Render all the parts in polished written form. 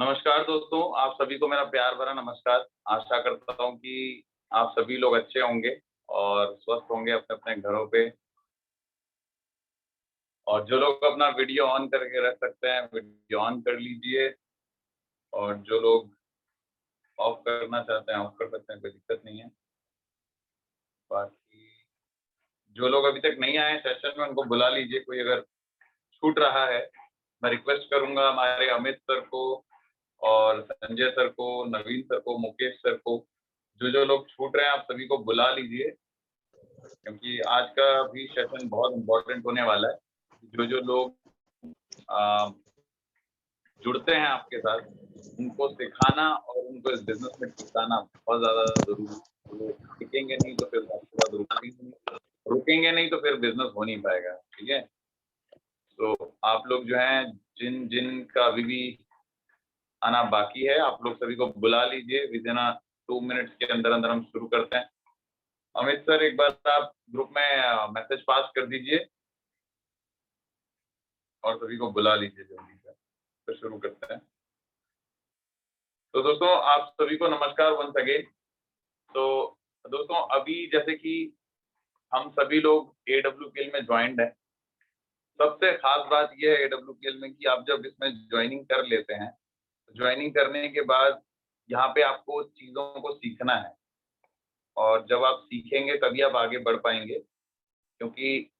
नमस्कार दोस्तों, आप सभी को मेरा प्यार भरा नमस्कार। आशा करता हूँ कि आप सभी लोग अच्छे होंगे और स्वस्थ होंगे अपने-अपने घरों पे। और जो लोग अपना वीडियो ऑन करके रख सकते हैं, वीडियो ऑन कर लीजिए और जो लोग ऑफ करना चाहते हैं, ऑफ कर सकते हैं, कोई दिक्कत नहीं है। बाकी जो लोग अभी तक नहीं आए हैं सेशन में, उनको बुला लीजिए। कोई अगर छूट रहा है, मैं रिक्वेस्ट करूँगा हमारे अमित सर को और संजय सर को, नवीन सर को, मुकेश सर को, जो-जो लोग छूट रहे हैं, आप सभी को बुला लीजिए, क्योंकि आज का भी सेशन बहुत इम्पोर्टेंट होने वाला है। जो-जो लोग अ, जुड़ते हैं आपके साथ, उनको सिखाना और उनको इस बिज़नेस में टिकाना बहुत ज़्यादा ज़रूरी है। वो टिकेंगे नहीं तो फिर आपके बाद रुकेंगे नहीं तो फिर बिज़नेस हो नहीं पाएगा, ठीक है? तो आप लोग जो हैं, जिन का अभी भी आना बाकी है, आप लोग सभी को बुला लीजिए। विदिन 2 मिनट्स के अंदर-अंदर हम शुरू करते हैं। अमित सर, एक बार आप ग्रुप में मैसेज पास कर दीजिए और सभी को बुला लीजिए जल्दी से, फिर शुरू करते हैं। तो दोस्तों, आप सभी को नमस्कार वंस अगेन। तो दोस्तों, अभी जैसे कि हम सभी लोग एडब्ल्यूपीएल में जॉइंड हैं। सबसे खास बात ये है एडब्ल्यूपीएल में कि आप जब इसमें जॉइनिंग कर लेते हैं, जॉइनिंग करने के बाद यहाँ पे आपको चीज़ों को सीखना है और जब आप सीखेंगे तभी आप आगे बढ़ पाएँगे, क्योंकि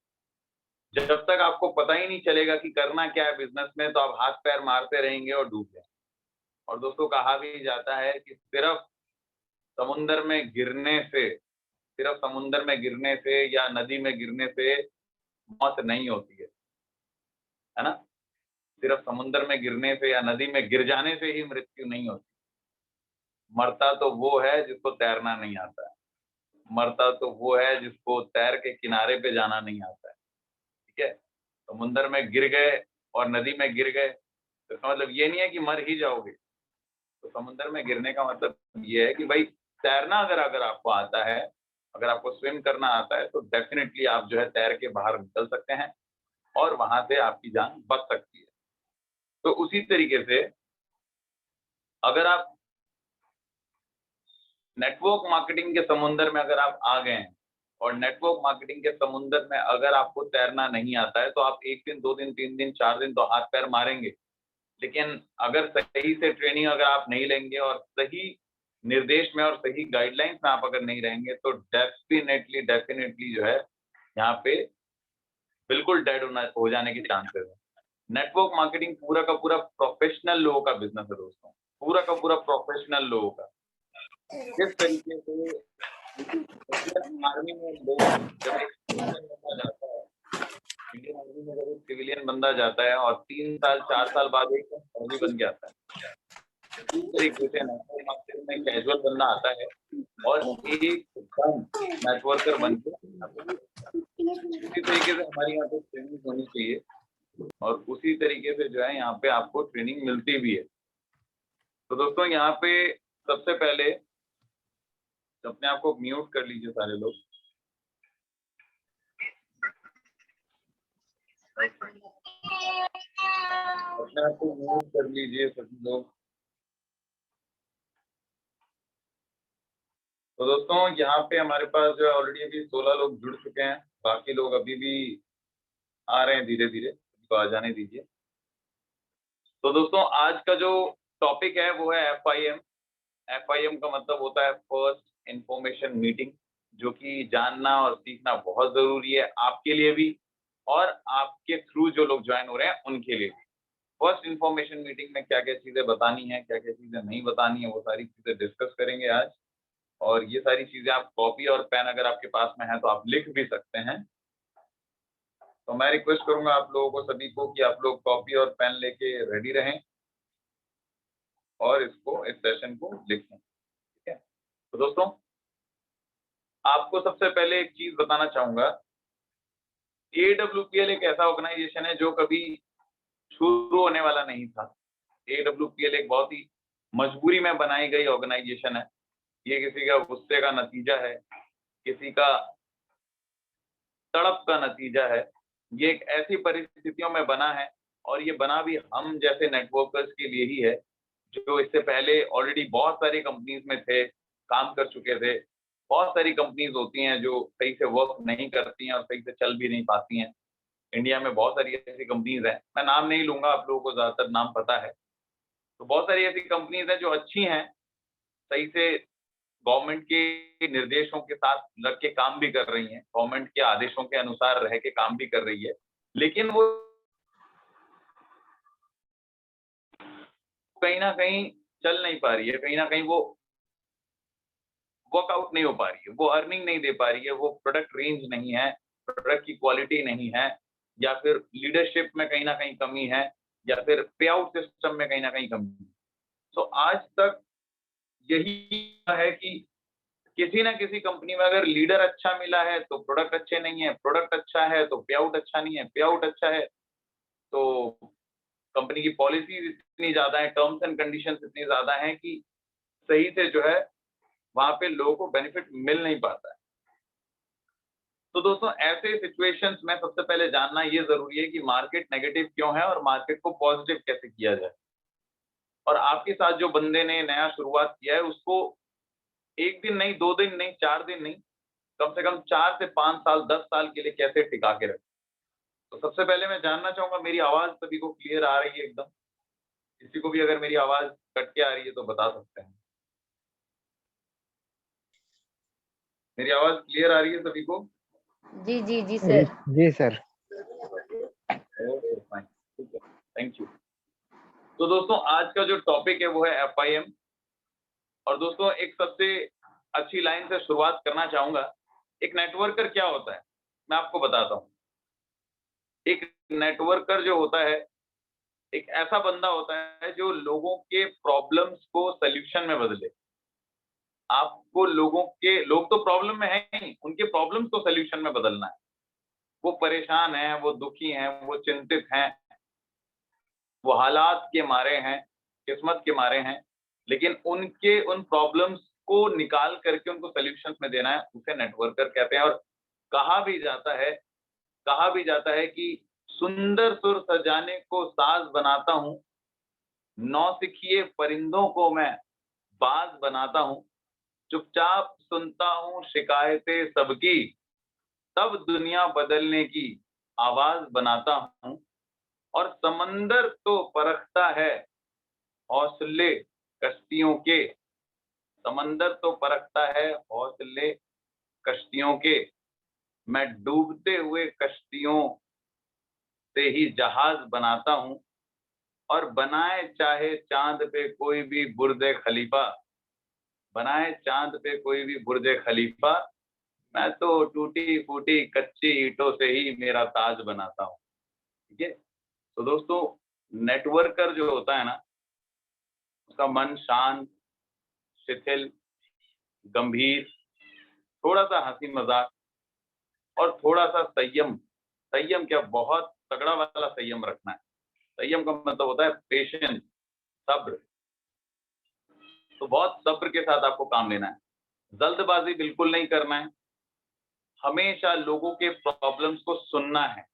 जब तक आपको पता ही नहीं चलेगा कि करना क्या है बिज़नेस में, तो आप हाथ-पैर मारते रहेंगे और डूब जाएँगे। और दोस्तों, कहा भी जाता है कि सिर्फ समुद्र में गिरने से या नदी में गिरने से मौत नहीं होती है ना? सिर्फ समुद्र में गिरने से या नदी में गिर जाने से ही मृत्यु नहीं होती। मरता तो वो है जिसको तैरना नहीं आता है। मरता तो वो है जिसको तैर के किनारे पे जाना नहीं आता है, ठीक है? समुद्र में गिर गए और नदी में गिर गए, तो इसका मतलब ये नहीं है कि मर ही जाओगे। तो समुद्र में गिरने का मतलब ये है कि भाई तैरना अगर आपको आता है, अगर आपको स्विम करना आता है, तो डेफ़िनेटली आप जो है तैर के बाहर निकल सकते हैं और वहाँ से आपकी जान बच सकती है। तो उसी तरीके से अगर आप नेटवर्क मार्केटिंग के समुद्र में अगर आप आ गए हैं और नेटवर्क मार्केटिंग के समुद्र में अगर आपको तैरना नहीं आता है, तो आप 1 दिन, 2 दिन, 3 दिन, 4 दिन तो हाथ-पैर मारेंगे। लेकिन अगर सही से ट्रेनिंग अगर आप नहीं लेंगे और सही निर्देश में और सही गाइडलाइंस में आप अगर नहीं रहेंगे, तो डेफ़िनेटली जो है, यहाँ पे बिल्कुल डेड हो जाने के चांसेस हैं। नेटवर्क मार्केटिंग पूरा का पूरा प्रोफ़ेशनल लोगों का बिज़नेस है दोस्तों, पूरा का पूरा प्रोफ़ेशनल लोगों का। जिस तरीके से इंडियन आर्मी में लोग जब एक सिविलियन बंदा जाता है, इंडियन आर्मी में जब एक सिविलियन बंदा जाता है और 3 साल, 4 साल बाद एकदम फौजी बन के आता है। इस तरीके से नेटवर्क मार्केटिंग में कैजुअल बंदा आता है और एकदम नेटवर्कर बन के उसी तरीके से हमारे यहाँ पे ट्रेनिंग होनी चाहिए और उसी तरीके से जो है यहाँ पे आपको ट्रेनिंग मिलती भी है। तो दोस्तों, यहाँ पे सबसे पहले अपने आप को म्यूट कर लीजिए सारे लोग। अपने आप को म्यूट कर लीजिए सभी लोग। तो दोस्तों, यहाँ पे हमारे पास जो है ऑलरेडी अभी 16 लोग जुड़ चुके हैं, बाकी लोग अभी भी आ रहे हैं धीरे-धीरे, तो आ जाने दीजिए। तो दोस्तों, आज का जो टॉपिक है वो है एफआईएम। एफआईएम का मतलब होता है फर्स्ट इन्फॉर्मेशन मीटिंग, जो कि जानना और सीखना बहुत ज़रूरी है आपके लिए भी और आपके थ्रू जो लोग जॉइन हो रहे हैं उनके लिए भी। फर्स्ट इन्फॉर्मेशन मीटिंग में क्या-क्या चीज़ें बतानी है, क्या-क्या चीज़ें नहीं बतानी है, वो सारी चीज़ें डिस्कस करेंगे आज। और ये सारी चीज़ें आप कॉपी और पेन अगर आपके पास में है तो आप लिख भी सकते हैं। तो मैं रिक्वेस्ट करूँगा आप लोगों को सभी को कि आप लोग कॉपी और पेन लेके रेडी रहें और इस सेशन को लिखें, ठीक है? तो दोस्तों, आपको सबसे पहले एक चीज़ बताना चाहूँगा, एडब्ल्यूपीएल एक ऐसा ऑर्गेनाइज़ेशन है जो कभी शुरू होने वाला नहीं था। एडब्ल्यूपीएल एक बहुत ही मजबूरी में बनाई गई ऑर्गेनाइज़ेशन है। ये किसी का गुस्से का नतीजा है, किसी का तड़प का नतीजा है। ये एक ऐसी परिस्थितियों में बना है और ये बना भी हम जैसे नेटवर्कर्स के लिए ही है, जो इससे पहले ऑलरेडी बहुत सारी कंपनीज में थे, काम कर चुके थे। बहुत सारी कंपनीज होती हैं जो सही से वर्क नहीं करती हैं और सही से चल भी नहीं पाती हैं। इंडिया में बहुत सारी ऐसी कंपनीज हैं, मैं नाम नहीं लूंगा, आप लोगों को ज्यादातर नाम पता है। तो बहुत सारी ऐसी कंपनीज हैं जो अच्छी हैं, सही से गवर्नमेंट के निर्देशों के साथ लग के काम भी कर रही हैं, गवर्नमेंट के आदेशों के अनुसार रह के काम भी कर रही है, लेकिन वो कहीं ना कहीं चल नहीं पा रही है, कहीं ना कहीं वो वर्कआउट नहीं हो पा रही है, वो अर्निंग नहीं दे पा रही है, वो प्रोडक्ट रेंज नहीं है, प्रोडक्ट की क्वालिटी नहीं है, या फिर लीडरशिप में कहीं ना कहीं कमी है, या फिर पे आउट सिस्टम में कहीं ना कहीं कमी है। तो आज तक यही है कि किसी ना किसी कंपनी में अगर लीडर अच्छा मिला है तो प्रोडक्ट अच्छे नहीं है, प्रोडक्ट अच्छा है तो पे आउट अच्छा नहीं है, पे आउट अच्छा है तो कंपनी की पॉलिसी इतनी ज्यादा है, टर्म्स एंड कंडीशंस इतनी ज्यादा हैं कि सही से जो है वहां पे लोगों को बेनिफिट मिल नहीं पाता है। तो दोस्तों ऐसे सिचुएशंस में सबसे पहले जानना ये जरूरी है कि मार्केट नेगेटिव क्यों है और मार्केट को पॉजिटिव कैसे किया जाए। और आपके साथ जो बंदे ने नया शुरुआत किया है उसको 1 दिन नहीं, 2 दिन नहीं, 4 दिन नहीं, कम से कम 4 से 5 साल, 10 साल के लिए कैसे टिका के रखें। तो सबसे पहले मैं जानना चाहूंगा, मेरी आवाज सभी को क्लियर आ रही है एकदम? किसी को भी अगर मेरी आवाज कट के आ रही है तो बता सकते हैं। मेरी आवाज क्लियर आ रही है सभी को? जी जी जी जी सर। जी सर। ओके फाइन, ठीक है, थैंक यू। तो दोस्तों आज का जो टॉपिक है वो है FIM। और दोस्तों एक सबसे अच्छी लाइन से शुरुआत करना चाहूंगा। एक नेटवर्कर क्या होता है मैं आपको बताता हूँ। एक नेटवर्कर जो होता है, एक ऐसा बंदा होता है जो लोगों के प्रॉब्लम्स को सल्यूशन में बदले। आपको लोग तो प्रॉब्लम में हैं ही, उनके प्रॉब्लम्स को सल्यूशन में बदलना है। वो परेशान हैं, वो दुखी हैं, वो चिंतित हैं, वो हालात के मारे हैं, किस्मत के मारे हैं, लेकिन उनके उन प्रॉब्लम्स को निकाल करके उनको सॉल्यूशंस में देना है, उसे नेटवर्कर कहते हैं। और कहा भी जाता है कहा भी जाता है कि सुंदर सुर सजाने को साज बनाता हूँ, नौसिखिए परिंदों को मैं बाज बनाता हूँ, चुपचाप सुनता हूँ शिकायतें सबकी, तब दुनिया बदलने की आवाज बनाता हूँ। और समंदर तो परखता है हौसले कश्तियों के, समंदर तो परखता है हौसले कश्तियों के, मैं डूबते हुए कश्तियों से ही जहाज बनाता हूँ। और बनाए चाहे चांद पे कोई भी बुर्ज खलीफा, बनाए चांद पे कोई भी बुर्ज खलीफा, मैं तो टूटी फूटी कच्ची ईंटों से ही मेरा ताज बनाता हूँ। ठीक है। तो दोस्तों नेटवर्कर जो होता है ना, उसका मन शांत, शिथिल, गंभीर, थोड़ा सा हंसी मजाक और थोड़ा सा संयम। संयम क्या, बहुत तगड़ा वाला संयम रखना है। संयम का मतलब होता है पेशेंस, सब्र। तो बहुत सब्र के साथ आपको काम लेना है, जल्दबाजी बिल्कुल नहीं करना है, हमेशा लोगों के प्रॉब्लम्स को सुनना है।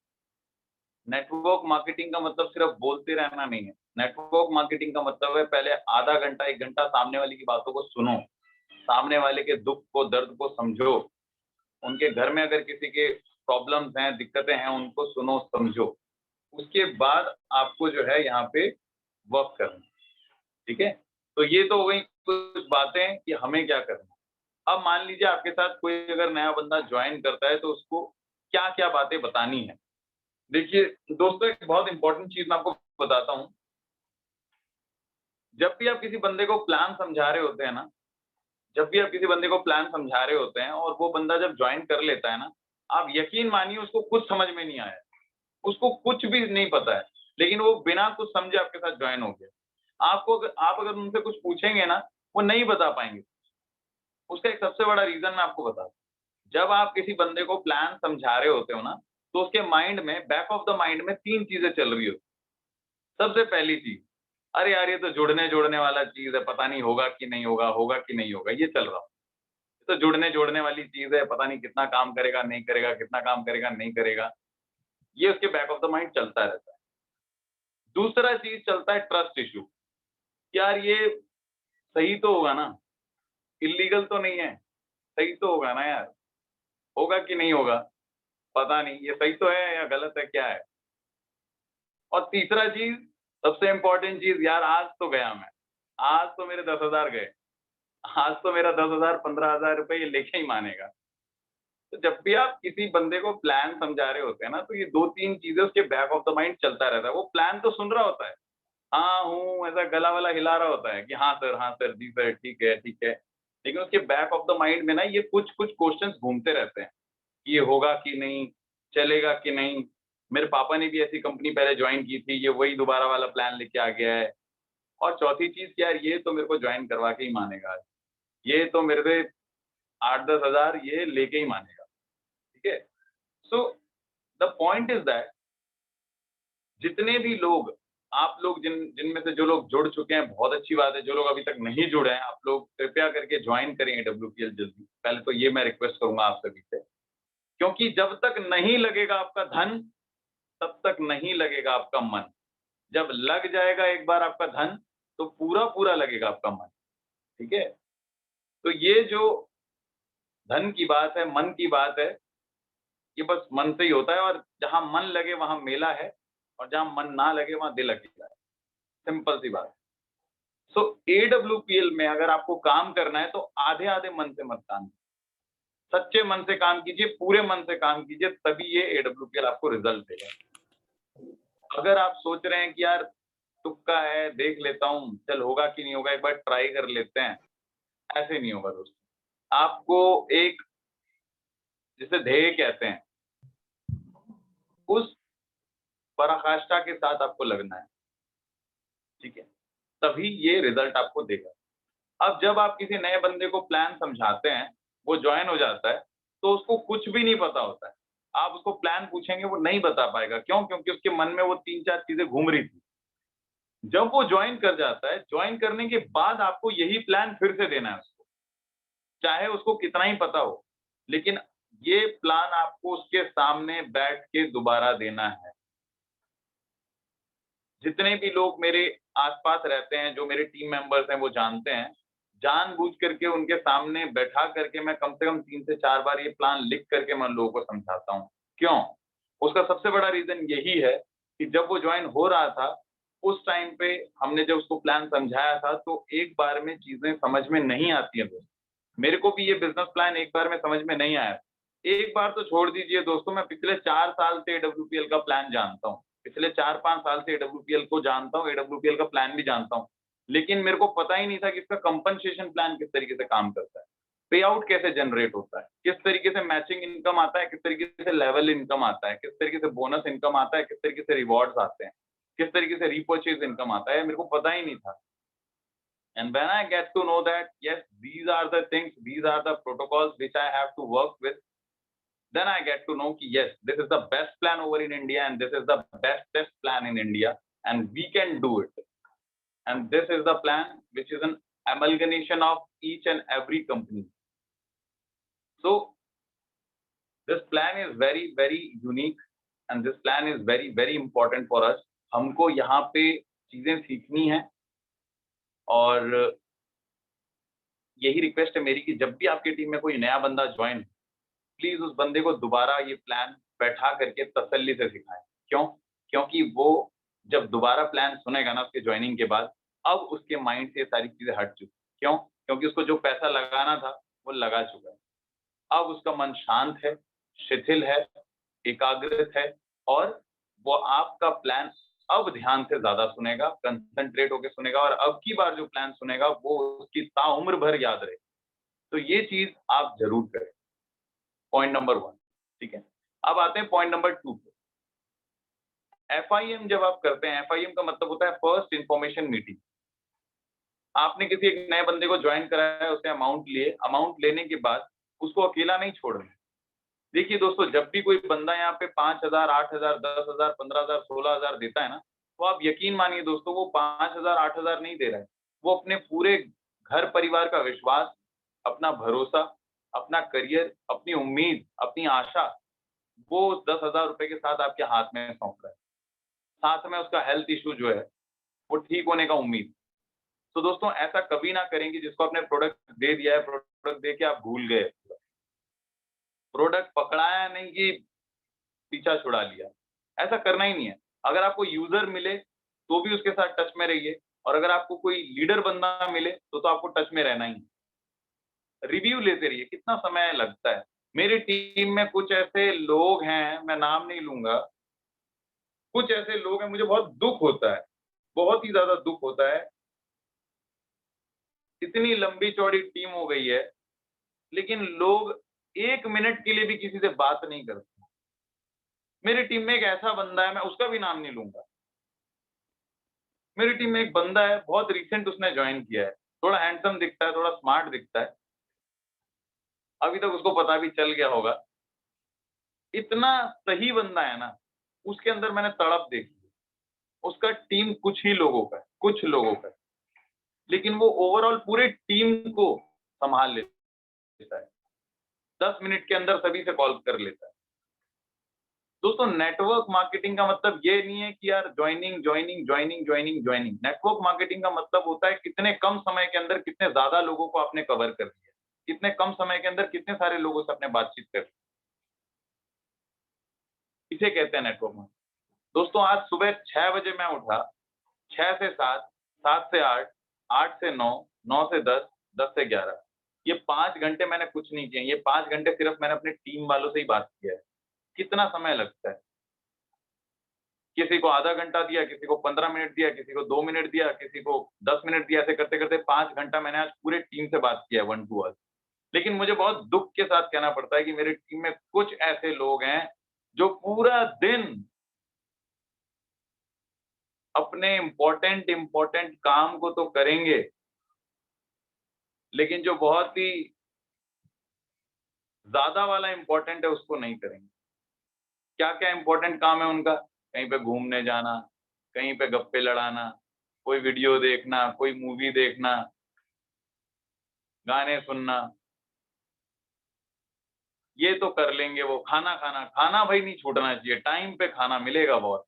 नेटवर्क मार्केटिंग का मतलब सिर्फ बोलते रहना नहीं है। नेटवर्क मार्केटिंग का मतलब है पहले आधा घंटा 1 घंटा सामने वाले की बातों को सुनो, सामने वाले के दुख को, दर्द को समझो, उनके घर में अगर किसी के प्रॉब्लम्स हैं, दिक्कतें हैं, उनको सुनो, समझो। उसके बाद आपको जो है यहाँ पे वर्क करना। ठीक है। तो ये तो हो गई कुछ बातें कि हमें क्या करना। अब मान लीजिए आपके साथ कोई अगर नया बंदा ज्वाइन करता है तो उसको क्या क्या बातें बतानी है। देखिए दोस्तों, एक बहुत इंपॉर्टेंट चीज मैं आपको बताता हूँ। जब भी आप किसी बंदे को प्लान समझा रहे होते हैं ना, जब भी आप किसी बंदे को प्लान समझा रहे होते हैं और वो बंदा जब ज्वाइन कर लेता है ना, आप यकीन मानिए उसको कुछ समझ में नहीं आया, उसको कुछ भी नहीं पता है, लेकिन वो बिना कुछ समझे आपके साथ ज्वाइन हो गया। आप अगर उनसे कुछ पूछेंगे ना, वो नहीं बता पाएंगे। उसका एक सबसे बड़ा रीजन मैं आपको बताता हूँ। जब आप किसी बंदे को प्लान समझा रहे होते हो ना, तो उसके माइंड में, बैक ऑफ द माइंड में 3 चीजें चल रही होती। सबसे पहली चीज, अरे यार ये तो जुड़ने जोड़ने वाला चीज है, पता नहीं होगा कि नहीं होगा, होगा कि नहीं होगा, ये चल रहा। तो जुड़ने जोड़ने वाली चीज है, पता नहीं कितना काम करेगा नहीं करेगा, कितना काम करेगा नहीं करेगा, ये उसके बैक ऑफ द माइंड चलता रहता है। दूसरा चीज चलता है ट्रस्ट इशू, कि यार ये सही तो होगा ना, इलीगल तो नहीं है, सही तो होगा ना यार, होगा कि नहीं होगा पता नहीं, ये सही तो है या गलत है, क्या है। और तीसरा चीज, सबसे इम्पोर्टेंट चीज, यार आज तो गया मैं, आज तो मेरे 10,000 गए, आज तो मेरा 10,000 15,000 रुपए ये लेके ही मानेगा। तो जब भी आप किसी बंदे को प्लान समझा रहे होते हैं ना, तो ये 2-3 चीजें उसके बैक ऑफ द माइंड चलता रहता है। वो प्लान तो सुन रहा होता है, हाँ, हूँ, ऐसा गला वाला हिला रहा होता है कि हाँ सर, जी सर, ठीक है, ठीक है। लेकिन उसके बैक ऑफ द माइंड में ना ये कुछ क्वेश्चंस घूमते रहते हैं कि ये होगा कि नहीं, चलेगा कि नहीं। मेरे पापा ने भी ऐसी कंपनी पहले जॉइन की थी, ये वही दोबारा वाला प्लान लेके आ गया है। और चौथी चीज़ कि यार ये तो मेरे को जॉइन करवा के ही मानेगा, ये तो मेरे से 8-10 हज़ार ये लेके ही मानेगा, ठीक है? So the point is that जितने भी लोग, आप लोग जिनमें से जो लोग जुड़ चुके हैं, बहुत अच्छी बात है। जो लोग अभी तक नहीं जुड़े हैं, आप लोग कृपया करके जॉइन करें एडब्ल्यूपीएल जल्दी। पहले तो ये मैं रिक्वेस्ट करूँगा आप सभी से, क्योंकि जब तक नहीं लगेगा आपका धन, तब तक नहीं लगेगा आपका मन। जब लग जाएगा एक बार आपका धन, तो पूरा-पूरा लगेगा आपका मन, ठीक है? तो ये जो धन की बात है, मन की बात है, ये बस मन से ही होता है। और जहाँ मन लगे वहाँ मेला है, और जहाँ मन ना लगे वहाँ दिल अकेला है। सिंपल सी बात है। सो एडब्ल्यूपीएल में अगर आपको काम करना है, तो आधे-आधे मन से मत काम कीजिए। सच्चे मन से काम कीजिए, पूरे मन से काम कीजिए, तभी ये एडब्ल्यूपीएल आपको रिज़ल्ट देगा। अगर आप सोच रहे हैं कि यार तुक्का है, देख लेता हूँ, चल होगा कि नहीं होगा, एक बार ट्राई कर लेते हैं, ऐसे नहीं होगा दोस्तों। आपको एक, जिसे ध्येय कहते हैं, उस पराकाष्ठा के साथ आपको लगना है, ठीक है? तभी ये रिज़ल्ट आपको देगा। अब जब आप किसी नए बंदे को प्लान समझाते हैं, वो जॉइन हो जाता है, तो उसको कुछ भी नहीं पता होता है। आप उसको प्लान पूछेंगे, वो नहीं बता पाएगा। क्यों? क्योंकि उसके मन में वो 3-4 चीज़ें घूम रही थी। जब वो जॉइन कर जाता है, जॉइन करने के बाद आपको यही प्लान फिर से देना है उसको, चाहे उसको कितना ही पता हो। लेकिन ये प्लान आपको उसके सामने बैठ के दोबारा देना है। जितने भी लोग मेरे आस-पास रहते हैं, जो मेरे टीम मेंबर्स हैं, वो जानते हैं। जानबूझ करके उनके सामने बैठा करके मैं कम से कम 3 से 4 बार ये प्लान लिख करके मैं उन लोगों को समझाता हूँ। क्यों? उसका सबसे बड़ा रीज़न यही है कि जब वो जॉइन हो रहा था, उस टाइम पे हमने जब उसको प्लान समझाया था, तो एक बार में चीज़ें समझ में नहीं आती हैं दोस्त। मेरे को भी ये बिज़नेस प्लान एक बार में समझ में नहीं आया। एक बार तो छोड़ दीजिए दोस्तों, मैं पिछले 4 साल से एडब्ल्यूपीएल का प्लान जानता हूँ। पिछले 4-5 साल से एडब्ल्यूपीएल को जानता हूँ, एडब्ल्यूपीएल का प्लान भी जानता हूँ। लेकिन मेरे को पता ही नहीं था कि इसका कंपनसेशन प्लान किस तरीके से काम करता है। पे आउट कैसे जनरेट होता है, किस तरीके से मैचिंग इनकम आता है, किस तरीके से लेवल इनकम आता है, किस तरीके से बोनस इनकम आता है, किस तरीके से रिवॉर्ड्स आते हैं, किस तरीके से रीपर्चेज़ इनकम आता है, मेरे को पता ही नहीं था। And when I get to know that, yes, these are the things, these are the protocols which I have to work with, then I get to know कि yes, this is the best plan over in India and this is the bestest plan in India and we can do it. And this is the plan which is an amalgamation of each and every company. So this plan is very, very unique and this plan is very, very important for us. हमको यहाँ पे चीजें सीखनी है और यही request है मेरी कि जब भी आपकी टीम में कोई नया बंदा ज्वाइन, प्लीज उस बंदे को दोबारा ये प्लान बैठा करके तसल्ली से सिखाएं। क्यों? क्योंकि वो जब दोबारा प्लान सुनेगा ना उसके ज्वाइनिंग के बाद, अब उसके माइंड से ये सारी चीजें हट चुकी। क्यों? क्योंकि उसको जो पैसा लगाना था वो लगा चुका है। अब उसका मन शांत है, शिथिल है, एकाग्रित है और वो आपका प्लान अब ध्यान से ज्यादा सुनेगा, कंसंट्रेट होकर सुनेगा और अब की बार जो प्लान सुनेगा वो उसकी ताउम्र भर याद रहे। तो ये चीज आप जरूर करें। पॉइंट नंबर 1, ठीक है? अब आते हैं पॉइंट नंबर 2 पे। एफआईएम जब आप करते हैं, एफआईएम का मतलब होता है फर्स्ट इन्फॉर्मेशन मीटिंग। आपने किसी एक नए बंदे को ज्वाइन कराया, उससे अमाउंट लिए, अमाउंट लेने के बाद उसको अकेला नहीं छोड़ रहे। देखिए दोस्तों, जब भी कोई बंदा यहाँ पे 5,000, 8,000, 10,000, 15,000, 16,000 देता है ना, तो आप यकीन मानिए दोस्तों, वो 5,000, 8,000 नहीं दे रहा है। वो अपने पूरे घर परिवार का विश्वास, अपना भरोसा, अपना करियर, अपनी उम्मीद, अपनी आशा, वो उस 10,000 रुपए के साथ आपके हाथ में सौंप रहा है। साथ में उसका हेल्थ इश्यू जो है, वो ठीक होने का उम्मीद। तो दोस्तों ऐसा कभी ना करेंगे जिसको आपने प्रोडक्ट दे दिया है, प्रोडक्ट दे के आप भूल गए। प्रोडक्ट पकड़ाया नहीं कि पीछा छुड़ा लिया, ऐसा करना ही नहीं है। अगर आपको यूज़र मिले, तो भी उसके साथ टच में रहिए और अगर आपको कोई लीडर बंदा मिले, तो आपको टच में रहना ही है। रिव्यू लेते रहिए, कितना समय लगता है। मेरी टीम में कुछ ऐसे लोग हैं, मैं नाम नहीं लूँगा, कुछ ऐसे लोग हैं मुझे बहुत दुःख होता है, बहुत ही ज़्यादा दुःख होता है। इतनी लंबी-चौड़ी टीम हो गई है, लेकिन लोग 1 मिनट के लिए भी किसी से बात नहीं करते। मेरी टीम में एक ऐसा बंदा है, मैं उसका भी नाम नहीं लूँगा। मेरी टीम में एक बंदा है, बहुत रिसेंट उसने जॉइन किया है। थोड़ा हैंडसम दिखता है, थोड़ा स्मार्ट दिखता है। अभी तक उसको पता भी चल गया होगा। इतना सही बंदा है ना, उसके अंदर मैंने तड़प देखी है। उसका टीम कुछ ही लोगों का है, कुछ लोगों का है। लेकिन वो ओवरऑल पूरे टीम को सँभाल लेता है। 10 मिनट के अंदर सभी से कॉल कर लेता है। दोस्तों नेटवर्क मार्केटिंग का मतलब ये नहीं है कि यार जॉइनिंग। नेटवर्क मार्केटिंग का मतलब होता है कितने कम समय के अंदर कितने ज़्यादा लोगों को आपने कवर कर लिया। कितने कम समय के अंदर कितने सारे लोगों से आपने बातचीत कर ली। इसे कहते हैं नेटवर्क मार्केटिंग। दोस्तों आज सुबह 6 बजे मैं उठा, 6 से 7, 7 से 8, 8 से 9, 9 से 10, 10 से 11 ये 5 घंटे मैंने कुछ नहीं किए। ये 5 घंटे सिर्फ मैंने अपनी टीम वालों से ही बात किया है। कितना समय लगता है? किसी को आधा घंटा दिया, किसी को 15 मिनट दिया, किसी को 2 मिनट दिया, किसी को 10 मिनट दिया, ऐसे करते-करते 5 घंटा मैंने आज पूरे टीम से बात किया है वन टू वन। लेकिन मुझे बहुत दुःख के साथ कहना पड़ता है कि मेरी टीम में कुछ ऐसे लोग हैं, जो पूरा दिन अपने इम्पोर्टेंट काम को तो करेंगे, लेकिन जो बहुत ही ज़्यादा वाला इम्पोर्टेंट है उसको नहीं करेंगे। क्या-क्या इम्पोर्टेंट काम है उनका? कहीं पे घूमने जाना, कहीं पे गप्पे लड़ाना, कोई वीडियो देखना, कोई मूवी देखना, गाने सुनना, ये तो कर लेंगे वो। खाना खाना, खाना भाई नहीं छूटना चाहिए, टाइम पे खाना मिलेगा बहुत।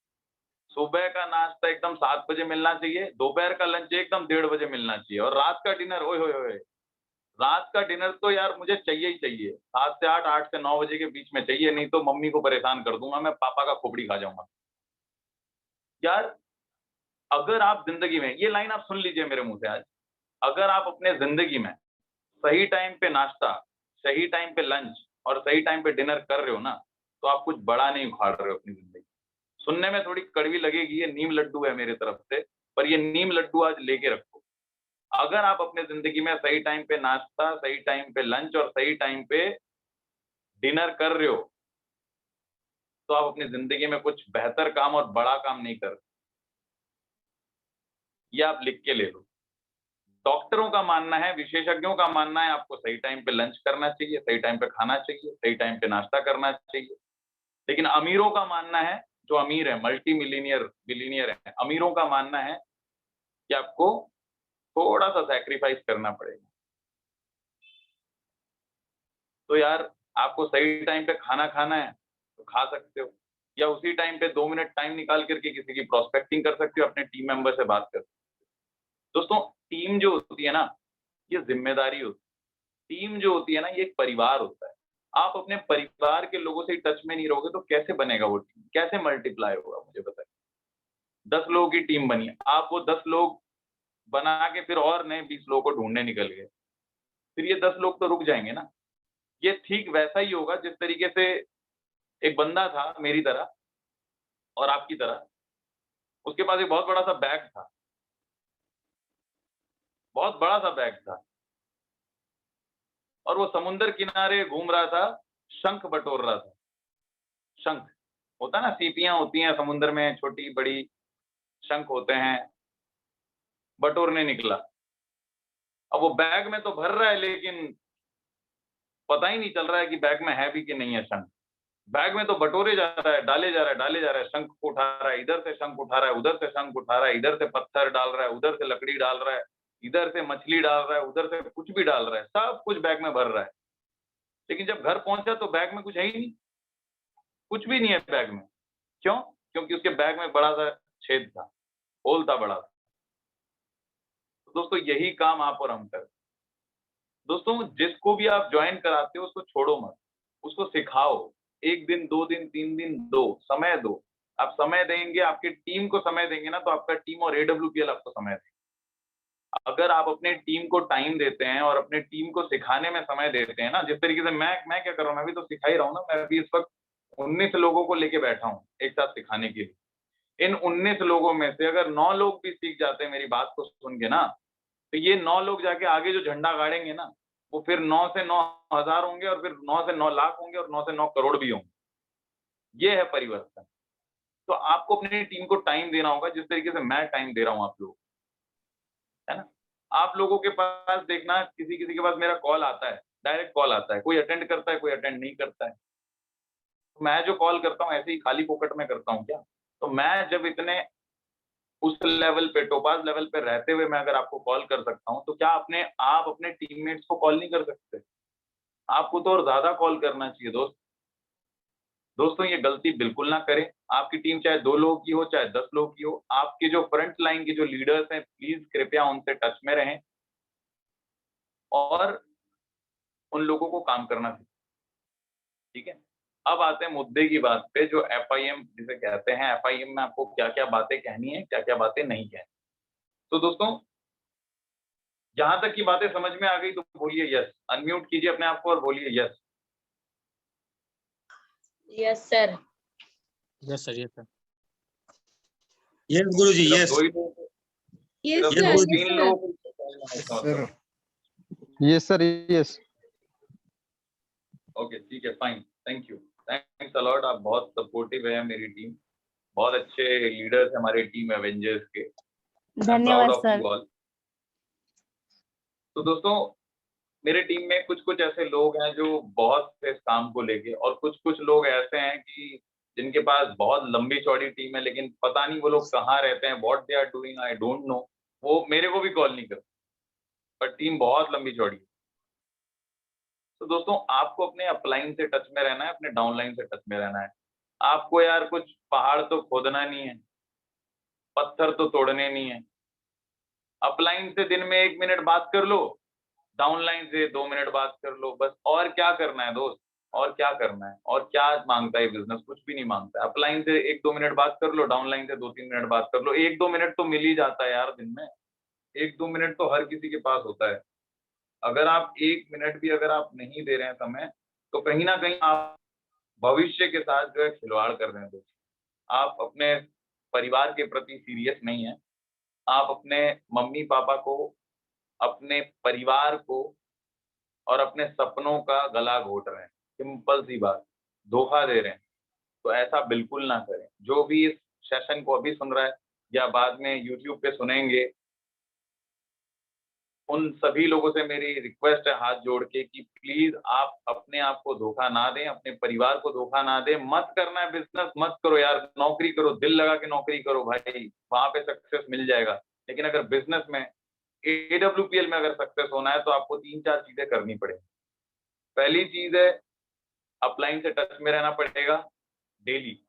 सुबह का नाश्ता एकदम 7 बजे मिलना चाहिए, दोपहर का लंच एकदम 1:30 बजे मिलना चाहिए और रात का डिनर ओए होए होए! रात का डिनर तो यार मुझे चाहिए ही चाहिए। 7 से 8, 8 से 9 बजे के बीच में चाहिए, नहीं तो मम्मी को परेशान कर दूँगा मैं, पापा का खोपड़ी खा जाऊँगा। यार, अगर आप ज़िंदगी में ये लाइन आप सुन लीजिए मेरे मुँह से आज, अगर आप अपने ज़िंदगी में सही टाइम पे नाश्ता, सही टाइम पे लंच और सही टाइम पे डिनर कर रहे हो ना, तो आप कुछ बड़ा नहीं उखाड़ रहे हो अपनी ज़िंदगी। सुनने में थोड़ी कड़वी लगेगी, ये नीम लड्डू है मेरी तरफ से, पर ये नीम लड्डू आज लेके रखो। अगर आप अपने ज़िंदगी में सही टाइम पे नाश्ता, सही टाइम पे लंच और सही टाइम पे डिनर कर रहे हो, तो आप अपनी ज़िंदगी में कुछ बेहतर काम और बड़ा काम नहीं कर रहे। ये आप लिख के ले लो। डॉक्टरों का मानना है, विशेषज्ञों का मानना है आपको सही टाइम पे लंच करना चाहिए, सही टाइम पे खाना चाहिए, सही टाइम पे नाश्ता करना चाहिए। लेकिन अमीरों का मानना है, जो अमीर है, मल्टी मिलियनियर, बिलियनियर हैं, अमीरों का मानना है कि आपको थोड़ा-सा सैक्रिफाइस करना पड़ेगा। तो यार, आपको सही टाइम पे खाना खाना है, तो खा सकते हो या उसी टाइम पे 2 मिनट टाइम निकाल कर के किसी की प्रोस्पेक्टिंग कर सकते हो, अपने टीम मेंबर से बात कर सकते हो। दोस्तों, टीम जो होती है ना, ये ज़िम्मेदारी होती है। टीम जो होती है ना, ये एक परिवार होता है। आप अपने परिवार के लोगों से टच में नहीं रहोगे, तो कैसे बनेगा वो टीम? कैसे मल्टीप्लाई होगा मुझे बताइए? 10 लोगों की टीम बनी, आप वो 10 लोग बना के फिर और नए 20 लोगों को ढूँढने निकल गए। फिर ये 10 लोग तो रुक जाएँगे ना। ये ठीक वैसा ही होगा जिस तरीके से एक बंदा था मेरी तरह और आपकी तरह, उसके पास एक बहुत बड़ा-सा बैग था, बहुत बड़ा-सा बैग था और वो समुद्र किनारे घूम रहा था, शंख बटोर रहा था। शंख, होता है ना सीपियाँ होती हैं समुद्र में छोटी-बड़ी, शंख होते हैं, बटोरने निकला। अब वो बैग में तो भर रहा है लेकिन पता ही नहीं चल रहा है कि बैग में है भी कि नहीं है शंख। बैग में तो बटोरे जा रहा है, डाले जा रहा है, डाले जा रहा है, शंख को उठा रहा है, इधर से शंख उठा रहा है, उधर से शंख उठा रहा है, इधर से पत्थर डाल रहा है, उधर से लकड़ी डाल रहा है, इधर से मछली डाल रहा है, उधर से कुछ भी डाल रहा है, सब कुछ बैग में भर रहा है। लेकिन जब घर पहुँचा तो बैग में कुछ है ही नहीं, कुछ भी नहीं है बैग में। क्यों? क्योंकि उसके बैग में बड़ा-सा छेद था, होल था बड़ा। तो दोस्तों यही काम आप और हम कर। दोस्तों जिसको भी आप ज्वाइन कराते हो उसको छोड़ो मत, उसको सिखाओ। 1 दिन, 2 दिन, 3 दिन दो, समय दो। आप समय देंगे, आपकी टीम को समय देंगे ना, तो आपका टीम और एडब्ल्यूपीएल आपको समय देंगे। अगर आप अपने टीम को टाइम देते हैं और अपने टीम को सिखाने में समय देते हैं ना, जिस तरीके से मैं क्या कर रहा हूँ, मैं भी तो सिखा ही रहा हूँ ना। मैं भी इस वक्त 19 लोगों को लेके बैठा हूँ एक साथ सिखाने के लिए। इन 19 लोगों में से अगर 9 लोग भी सीख जाते हैं मेरी बात को सुन के ना, तो ये 9 लोग जाके आगे जो झंडा गाड़ेंगे ना, वो फिर 9 से 9 हज़ार होंगे और फिर 9 से 9 लाख होंगे और 9 से 9 करोड़ भी होंगे। ये है परिवर्तन। तो आपको अपनी टीम को टाइम देना होगा जिस तरीके से मैं टाइम दे रहा हूँ आप लोगों को, है ना? आप लोगों के पास देखना, किसी-किसी के पास मेरा कॉल आता है, डायरेक्ट कॉल आता है, कोई अटेंड करता है, कोई अटेंड नहीं करता है। तो मैं जो कॉल करता हूँ ऐसे ही खाली फोकट में करता हूँ क्या? तो मैं जब इतने उस लेवल पे, टोपाज़ लेवल पे रहते हुए मैं अगर आपको कॉल कर सकता हूँ, तो क्या आप अपने टीममेट्स को कॉल नहीं कर सकते? आपको तो और ज़्यादा कॉल करना चाहिए दोस्त। दोस्तों ये गलती बिल्कुल ना करें। आपकी टीम चाहे 2 लोगों की हो, चाहे 10 लोगों की हो, आपके जो फ्रंट लाइन के जो लीडर्स हैं, प्लीज़ कृपया उनसे टच में रहें और उन लोगों को काम करना सीखें, ठीक है? अब आते हैं मुद्दे की बात पे, जो एफआईएम जिसे कहते हैं, एफआईएम में आपको क्या-क्या बातें कहनी है, क्या-क्या बातें नहीं कहनी। तो दोस्तों, जहाँ तक की बातें समझ में आ गई तो बोलिए यस। अनम्यूट कीजिए अपने आप को और बोलिए yes. Yes sir. Yes sir, yes sir. Yes Guruji, सिर्फ यस 2 ही लोगों को, यस सिर्फ सर, 2 यस 3 सर। लोगों को कॉल आने का मतलब है। Yes sir, yes. ओके, ठीक है, fine, thank you. Thanks a lot, आप बहुत सपोर्टिव है मेरी टीम। बहुत अच्छे लीडर्स हैं हमारे टीम एवेंजर्स के। आई एम प्राउड धन्यवाद ऑफ सर। You all. तो दोस्तों, मेरे टीम में कुछ-कुछ ऐसे लोग हैं जो बहुत थे इस काम को लेके, और कुछ-कुछ लोग ऐसे हैं कि जिनके पास बहुत लंबी-चौड़ी टीम है, लेकिन पता नहीं वो लोग कहाँ रहते हैं, what they are doing, I don't know. वो मेरे को भी कॉल नहीं करते, पर टीम बहुत लंबी-चौड़ी है। तो दोस्तों, आपको अपने अपलाइन से टच में रहना है, अपने डाउनलाइन से टच में रहना है। आपको यार कुछ पहाड़ तो खोदना नहीं है, पत्थर तो तोड़ने नहीं है। अपलाइन से दिन में 1 मिनट बात कर लो, डाउनलाइन से 2 मिनट बात कर लो, बस। और क्या करना है दोस्त? और क्या करना है? और क्या माँगता है बिज़नेस? कुछ भी नहीं माँगता है। अपलाइन से 1-2 मिनट बात कर लो, डाउनलाइन से 2-3 मिनट बात कर लो। 1-2 मिनट तो मिल ही जाता है यार दिन में। 1-2 मिनट तो हर किसी के पास होता है। अगर आप 1 मिनट भी अगर आप नहीं दे रहे हैं समय, तो कहीं न कहीं आप भविष्य के साथ जो है खिलवाड़ कर रहे हैं दोस्त। आप अपने परिवार के प्रति सीरियस नहीं हैं। आप अपने मम्मी-पापा को, अपने परिवार को और अपने सपनों का गला घोट रहे हैं। सिंपल सी बात, धोखा दे रहे हैं। तो ऐसा बिल्कुल ना करें। जो भी इस सेशन को अभी सुन रहा है या बाद में यूट्यूब पे सुनेंगे, उन सभी लोगों से मेरी रिक्वेस्ट है हाथ जोड़ के कि प्लीज़ आप अपने आप को धोखा ना दें, अपने परिवार को धोखा ना दें। मत करना है बिज़नेस, मत करो यार, नौकरी करो, दिल लगा के नौकरी करो भाई, वहाँ पे सक्सेस मिल जाएगा। लेकिन अगर बिज़नेस में, एडब्ल्यूपीएल में अगर सक्सेस होना है तो आपको 3-4 चीज़ें करनी पड़ेंगी। पहली चीज़ है, अपलाइन से टच में रहना पड़ेगा डेली।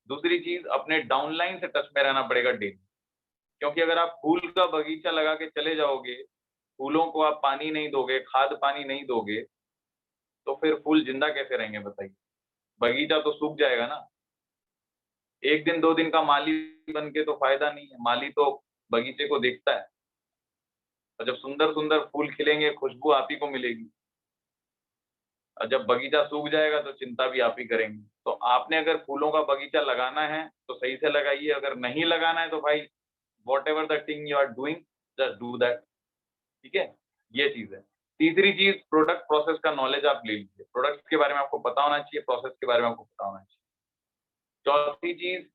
दूसरी चीज़, अपने डाउनलाइन से टच में रहना पड़ेगा डेली। क्योंकि अगर आप फूल का बगीचा लगा के चले जाओगे, फूलों को आप पानी नहीं दोगे, खाद पानी नहीं दोगे, तो फिर फूल ज़िंदा कैसे रहेंगे बताइए? बगीचा तो सूख जाएगा ना। 1 दिन 2 दिन का माली बन के तो फ़ायदा नहीं है। माली तो बगीचे को देखता है, और जब सुंदर-सुंदर फूल खिलेंगे, खुशबू आप ही को मिलेगी। और जब बगीचा सूख जाएगा तो चिंता भी आप ही करेंगे। तो आपने अगर फूलों का बगीचा लगाना है, तो सही से लगाइए। अगर नहीं लगाना है तो भाई, whatever the thing you are doing, just do that. ठीक है? ये चीज़ है। तीसरी चीज़, प्रोडक्ट प्रोसेस का नॉलेज आप ले लीजिए। प्रोडक्ट्स के बारे में आपको पता होना चाहिए, प्रोसेस के बारे में आपको पता होना चाहिए। चौथी चीज़,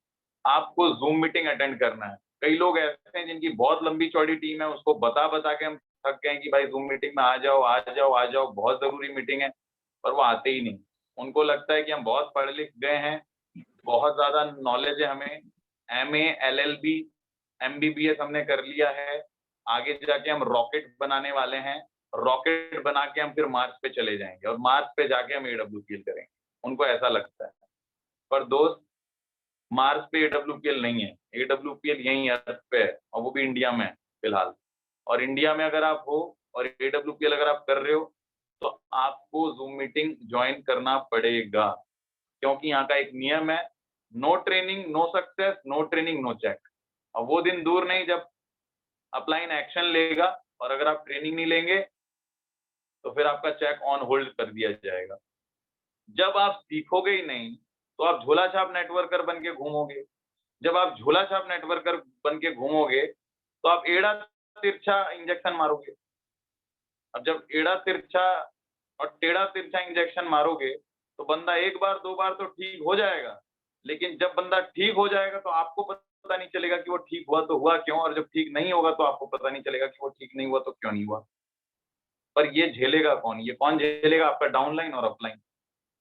आपको ज़ूम मीटिंग अटेंड करना है। कई लोग ऐसे हैं जिनकी बहुत लंबी-चौड़ी टीम है, उसको बता-बता के हम थक गए हैं कि भाई ज़ूम मीटिंग में आ जाओ, आ जाओ, आ जाओ, बहुत ज़रूरी मीटिंग है, पर वो आते ही नहीं। उनको लगता है कि हम बहुत पढ़ लिख गए हैं, बहुत ज़्यादा नॉलेज है हमें, एमए, एलएलबी, एमबीबीएस हमने कर लिया है, आगे जाके हम रॉकेट बनाने वाले हैं, रॉकेट बना के हम फिर मार्स पे चले जाएँगे और मार्स पे जाके हम एडब्ल्यूपीएल करेंगे। उनको ऐसा लगता है। पर दोस्त, मार्स पे एडब्ल्यूपीएल नहीं है, एडब्ल्यूपीएल यहीं अर्थ पे है, और वो भी इंडिया में है। फिलहाल। और इंडिया में अगर आप हो और AWPL अगर आप कर रहे हो तो आपको जूम मीटिंग ज्वाइन करना पड़ेगा, क्योंकि यहाँ का एक नियम है, no training no success, no training no check. और वो दिन दूर नहीं जब अपलाइन एक्शन लेगा और अगर आप ट्रेनिंग नहीं लेंगे तो फिर आपका चेक ऑन होल्ड कर दिया जाएगा। जब आप सीखोगे ही नहीं तो आप झोला छाप नेटवर्कर बन के घूमोगे। जब आप झोला छाप नेटवर्कर बन के घूमोगे तो आप एड़ा तिरछा इंजेक्शन मारोगे। अब जब एड़ा तिरछा और टेढ़ा तिरछा इंजेक्शन मारोगे तो बंदा एक बार दो बार तो ठीक हो जाएगा, लेकिन जब बंदा ठीक हो जाएगा तो आपको पता नहीं चलेगा कि वो ठीक हुआ तो हुआ क्यों, और जब ठीक नहीं होगा तो आपको पता नहीं चलेगा कि वो ठीक नहीं हुआ तो क्यों नहीं हुआ। पर ये झेलेगा कौन? ये कौन झेलेगा? आपका डाउनलाइन और अपलाइन।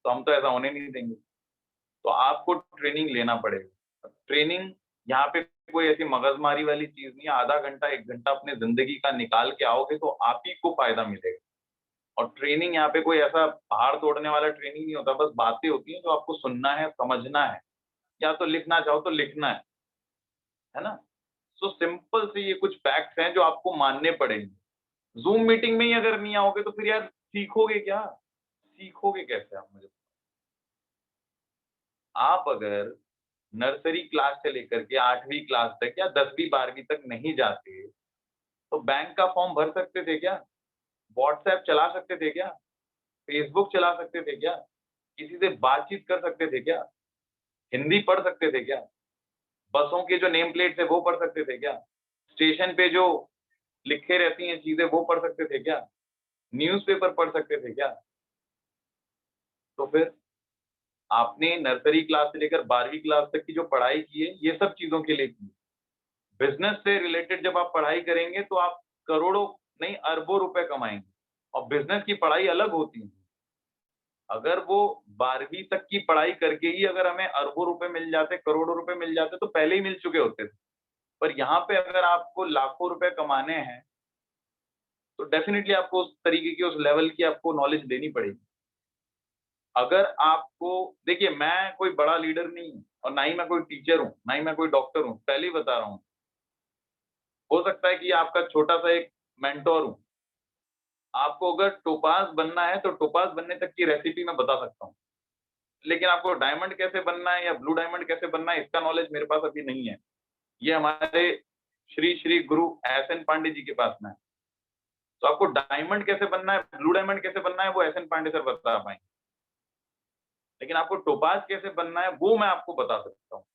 तो हम तो ऐसा होने नहीं देंगे। तो आपको ट्रेनिंग लेना पड़ेगा। ट्रेनिंग यहाँ पे कोई ऐसी मगजमारी वाली चीज नहीं है। आधा घंटा 1 घंटा अपने जिंदगी का निकाल के आओगे तो आप ही को फायदा मिलेगा। और ट्रेनिंग यहाँ पे कोई ऐसा पहाड़ तोड़ने वाला ट्रेनिंग नहीं होता, बस बातें होती हैं जो आपको सुनना है, समझना है, या तो लिखना चाहो तो लिखना है ना? सो सिंपल से ये कुछ फैक्ट्स हैं जो आपको मानने पड़ेंगे। ज़ूम मीटिंग में ही अगर नहीं आओगे तो फिर यार सीखोगे क्या? सीखोगे कैसे आप मुझे? आप अगर नर्सरी क्लास से लेकर के 8वीं क्लास तक या 10वीं 12वीं तक नहीं जाते, तो बैंक का फॉर्म भर सकते थे क्या? व्हाट्सएप चला सकते थे क्या? फेसबुक चला सकते थे क्या? किसी से बातचीत कर सकते थे क्या? हिंदी पढ़ सकते थे क्या? बसों के जो नेम प्लेट्स है वो पढ़ सकते थे क्या? स्टेशन पे जो लिखे रहती हैं चीजें वो पढ़ सकते थे क्या? न्यूज़पेपर पढ़ सकते थे क्या? तो फिर आपने नर्सरी क्लास से लेकर 12वीं क्लास तक की जो पढ़ाई की है, ये सब चीज़ों के लिए की है। बिज़नेस से रिलेटेड जब आप पढ़ाई करेंगे तो आप करोड़ों नहीं अरबों रुपए कमाएँगे, और बिज़नेस की पढ़ाई अलग होती है। अगर वो 12वीं तक की पढ़ाई करके ही अगर हमें अरबों रुपए मिल जाते, करोड़ों रुपए मिल जाते तो पहले ही मिल चुके होते थे। पर यहाँ पे अगर आपको लाखों रुपए कमाने हैं, तो डेफ़िनिटली आपको उस तरीके की, उस लेवल की आपको नॉलेज लेनी पड़ेगी। अगर आपको देखिए, मैं कोई बड़ा लीडर नहीं हूँ और ना ही मैं कोई टीचर हूँ, ना ही मैं कोई डॉक्टर हूँ, पहले ही बता रहा हूँ। हो सकता है कि आपका छोटा-सा एक मेंटर हूँ। आपको अगर टोपाज़ बनना है, तो टोपाज़ बनने तक की रेसिपी मैं बता सकता हूँ। लेकिन आपको डायमंड कैसे बनना है या ब्लू डायमंड कैसे बनना है, इसका नॉलेज मेरे पास अभी नहीं है। ये हमारे श्री श्री गुरु एसएन पांडे जी के पास में है। तो आपको डायमंड कैसे बनना है, ब्लू डायमंड कैसे बनना है, वो एसएन पांडे सर बता पाएँगे। लेकिन आपको टोपाज़ कैसे बनना है, वो मैं आपको बता सकता हूँ।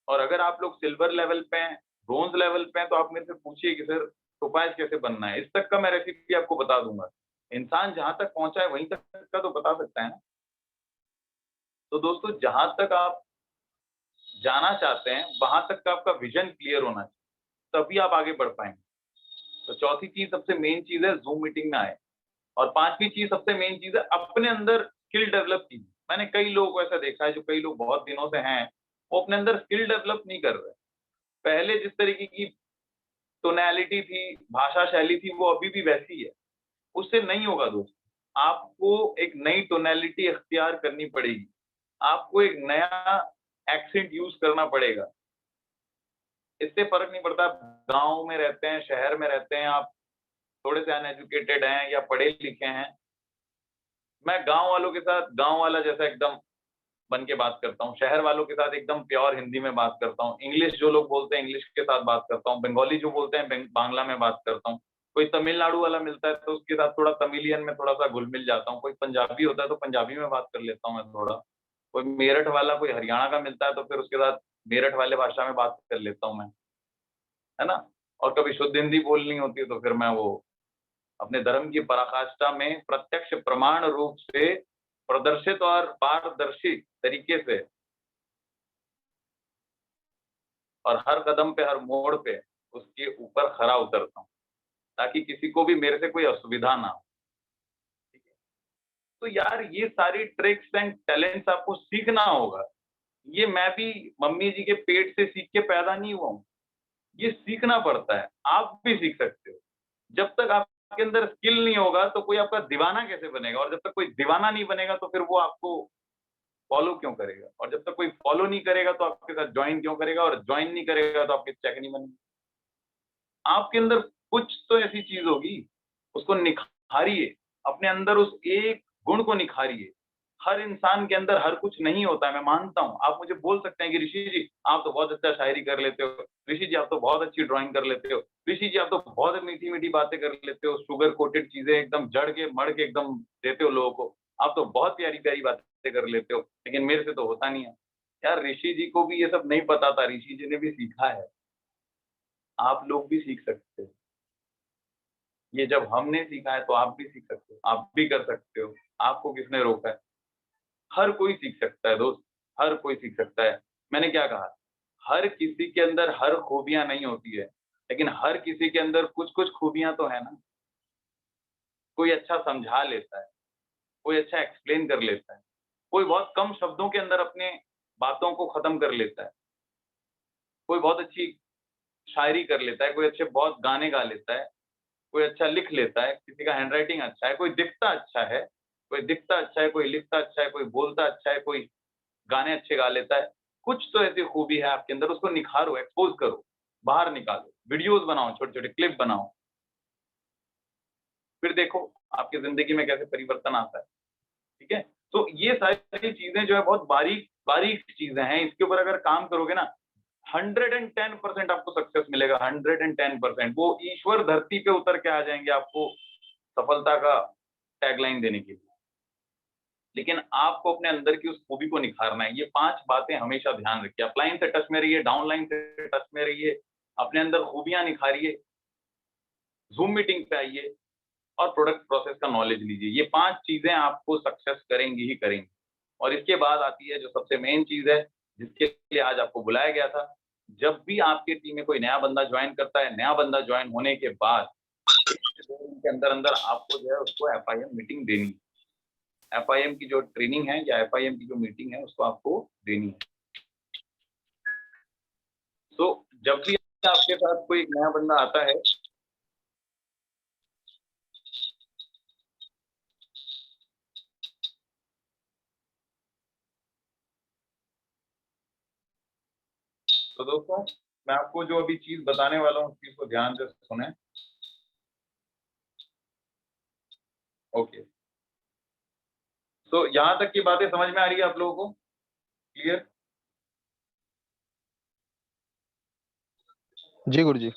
और अगर आप लोग सिल्वर लेवल पे हैं, ब्रोंज़ लेवल पे हैं, तो आप मेरे से पूछिए कि सर टोपाज़ कैसे बनना है? इस तक का मैं रेसिपी आपको बता दूँगा। इंसान जहाँ तक पहुँचा है, वहीं तक का तो बता सकता है ना। तो दोस्तों, जहाँ तक आप जाना चाहते हैं, वहाँ तक का आपका विज़न क्लियर होना चाहिए, तभी आप आगे बढ़ पाएँगे। तो चौथी चीज़, सबसे मेन चीज़ है ज़ूम मीटिंग में आएँ। और 5वीं चीज़, सबसे मेन चीज़ है, अपने अंदर स्किल डेवलप कीजिए। मैंने कई लोगों को ऐसा देखा है, जो कई लोग बहुत दिनों से हैं, वो अपने अंदर स्किल डेवलप नहीं कर रहे। पहले जिस तरीके की टोनैलिटी थी, भाषा शैली थी, वो अभी भी वैसी है। उससे नहीं होगा दोस्त। आपको एक नई टोनैलिटी इख्तियार करनी पड़ेगी। आपको एक नया एक्सेंट यूज़ करना पड़ेगा। इससे फ़र्क नहीं पड़ता आप गाँव में रहते हैं, शहर में रहते हैं, आप थोड़े से अनएजुकेटेड हैं या पढ़े-लिखे हैं। मैं गाँव वालों के साथ गाँव वाला जैसा एकदम बन के बात करता हूँ। शहर वालों के साथ एकदम प्योर हिंदी में बात करता हूँ। इंग्लिश जो लोग बोलते हैं, इंग्लिश के साथ बात करता हूँ। बंगाली जो बोलते हैं, बांग्ला में बात करता हूँ। कोई तमिलनाडु वाला मिलता है तो उसके साथ थोड़ा तमिलियन में थोड़ा-सा घुल-मिल जाता हूँ। कोई पंजाबी होता है तो पंजाबी में बात कर लेता हूँ मैं थोड़ा। कोई मेरठ वाला, कोई हरियाणा का मिलता है तो फिर उसके साथ मेरठ वाले भाषा में बात कर लेता हूँ मैं, है ना? और कभी शुद्ध हिंदी बोलनी होती है तो फिर मैं वो अपने धर्म की पराकाष्ठा में प्रत्यक्ष प्रमाण रूप से प्रदर्शित और पारदर्शी तरीके से और हर कदम पे, हर मोड़ पे उसके ऊपर खरा उतरता हूँ, ताकि किसी को भी मेरे से कोई असुविधा ना हो। ठीक है? तो यार, ये सारी ट्रिक्स एंड टैलेंट्स आपको सीखना होगा। ये मैं भी मम्मी जी के पेट से सीख के पैदा नहीं हुआ हूँ। ये सीखना पड़ता है। आप भी सीख सकते हो। जब तक आपके अंदर स्किल नहीं होगा तो कोई आपका दीवाना कैसे बनेगा? और जब तक कोई दीवाना नहीं बनेगा तो फिर वो आपको फॉलो क्यों करेगा? और जब तक कोई फॉलो नहीं करेगा तो आपके साथ जॉइन क्यों करेगा? और जॉइन नहीं करेगा तो आपके चेक नहीं बनेंगे। आपके अंदर कुछ तो ऐसी चीज होगी, उसको निखारिए, अपने अंदर उस एक गुण को निखारिए। हर इंसान के अंदर हर कुछ नहीं होता है, मैं मानता हूँ। आप मुझे बोल सकते हैं कि ऋषि जी आप तो बहुत अच्छा शायरी कर लेते हो, ऋषि जी आप तो बहुत अच्छी ड्राइंग कर लेते हो, ऋषि जी आप तो बहुत मीठी मीठी बातें कर लेते हो, शुगर कोटेड चीजें एकदम जड़ के मड़ के एकदम देते हो लोगों को, आप तो बहुत प्यारी प्यारी बातें कर लेते हो, लेकिन मेरे से तो होता नहीं है। यार ऋषि जी को भी ये सब नहीं पता था, ऋषि जी ने भी सीखा है, आप लोग भी सीख सकते हो। ये जब हमने सीखा है तो आप भी सीख सकते हो, आप भी कर सकते हो। आपको किसने रोका है? हर कोई सीख सकता है दोस्त, हर कोई सीख सकता है। मैंने क्या कहा? हर किसी के अंदर हर खूबियाँ नहीं होती है, लेकिन हर किसी के अंदर कुछ-कुछ खूबियाँ तो है ना। कोई अच्छा समझा लेता है, कोई अच्छा एक्सप्लेन कर लेता है, कोई बहुत कम शब्दों के अंदर अपने बातों को खत्म कर लेता है, कोई बहुत अच्छी शायरी कर लेता है, कोई अच्छे बहुत गाने गा लेता है, कोई अच्छा लिख लेता है, किसी का हैंडराइटिंग अच्छा है, कोई दिखता अच्छा है, कोई दिखता अच्छा है, कोई लिखता अच्छा है, कोई बोलता अच्छा है, कोई गाने अच्छे गा लेता है। कुछ तो ऐसी खूबी है आपके अंदर, उसको निखारो, एक्सपोज़ करो, बाहर निकालो, वीडियोज़ बनाओ, छोटे-छोटे क्लिप बनाओ। फिर देखो आपकी ज़िंदगी में कैसे परिवर्तन आता है, ठीक है? तो ये सारी चीज़ें जो है बहुत बारीक बारीक चीज़ें हैं, इसके ऊपर अगर काम करोगे ना 110% आपको सक्सेस मिलेगा, 110%। वो ईश्वर धरती पे उतर के आ जाएँगे आपको सफलता का टैगलाइन देने के लिए। लेकिन आपको अपने अंदर की उस खूबी को निखारना है। ये 5 बातें हमेशा ध्यान रखिए। अपलाइन से टच में रहिए, डाउनलाइन से टच में रहिए, अपने अंदर खूबियाँ निखारिए, ज़ूम मीटिंग पे आइए और प्रोडक्ट प्रोसेस का नॉलेज लीजिए। ये 5 चीज़ें आपको सक्सेस करेंगी ही करेंगी। और इसके बाद आती है जो सबसे मेन चीज़ है, जिसके लिए आज आपको बुलाया गया था। जब भी आपकी टीम में कोई नया बंदा जॉइन करता है, नया बंदा जॉइन होने के बाद 1 से 2 दिन के अंदर-अंदर आपको जो है उसको एफआईएम मीटिंग देनी है। एफआईएम की जो ट्रेनिंग है या एफआईएम की जो मीटिंग है उसको आपको देनी है। तो जब भी आपके साथ कोई एक नया बंदा आता है तो दोस्तों मैं आपको जो अभी चीज़ बताने वाला हूँ उस चीज़ को ध्यान से सुनें। ओके। तो यहाँ तक की बातें समझ में आ रही है आप लोगों को? क्लियर? जी गुरुजी।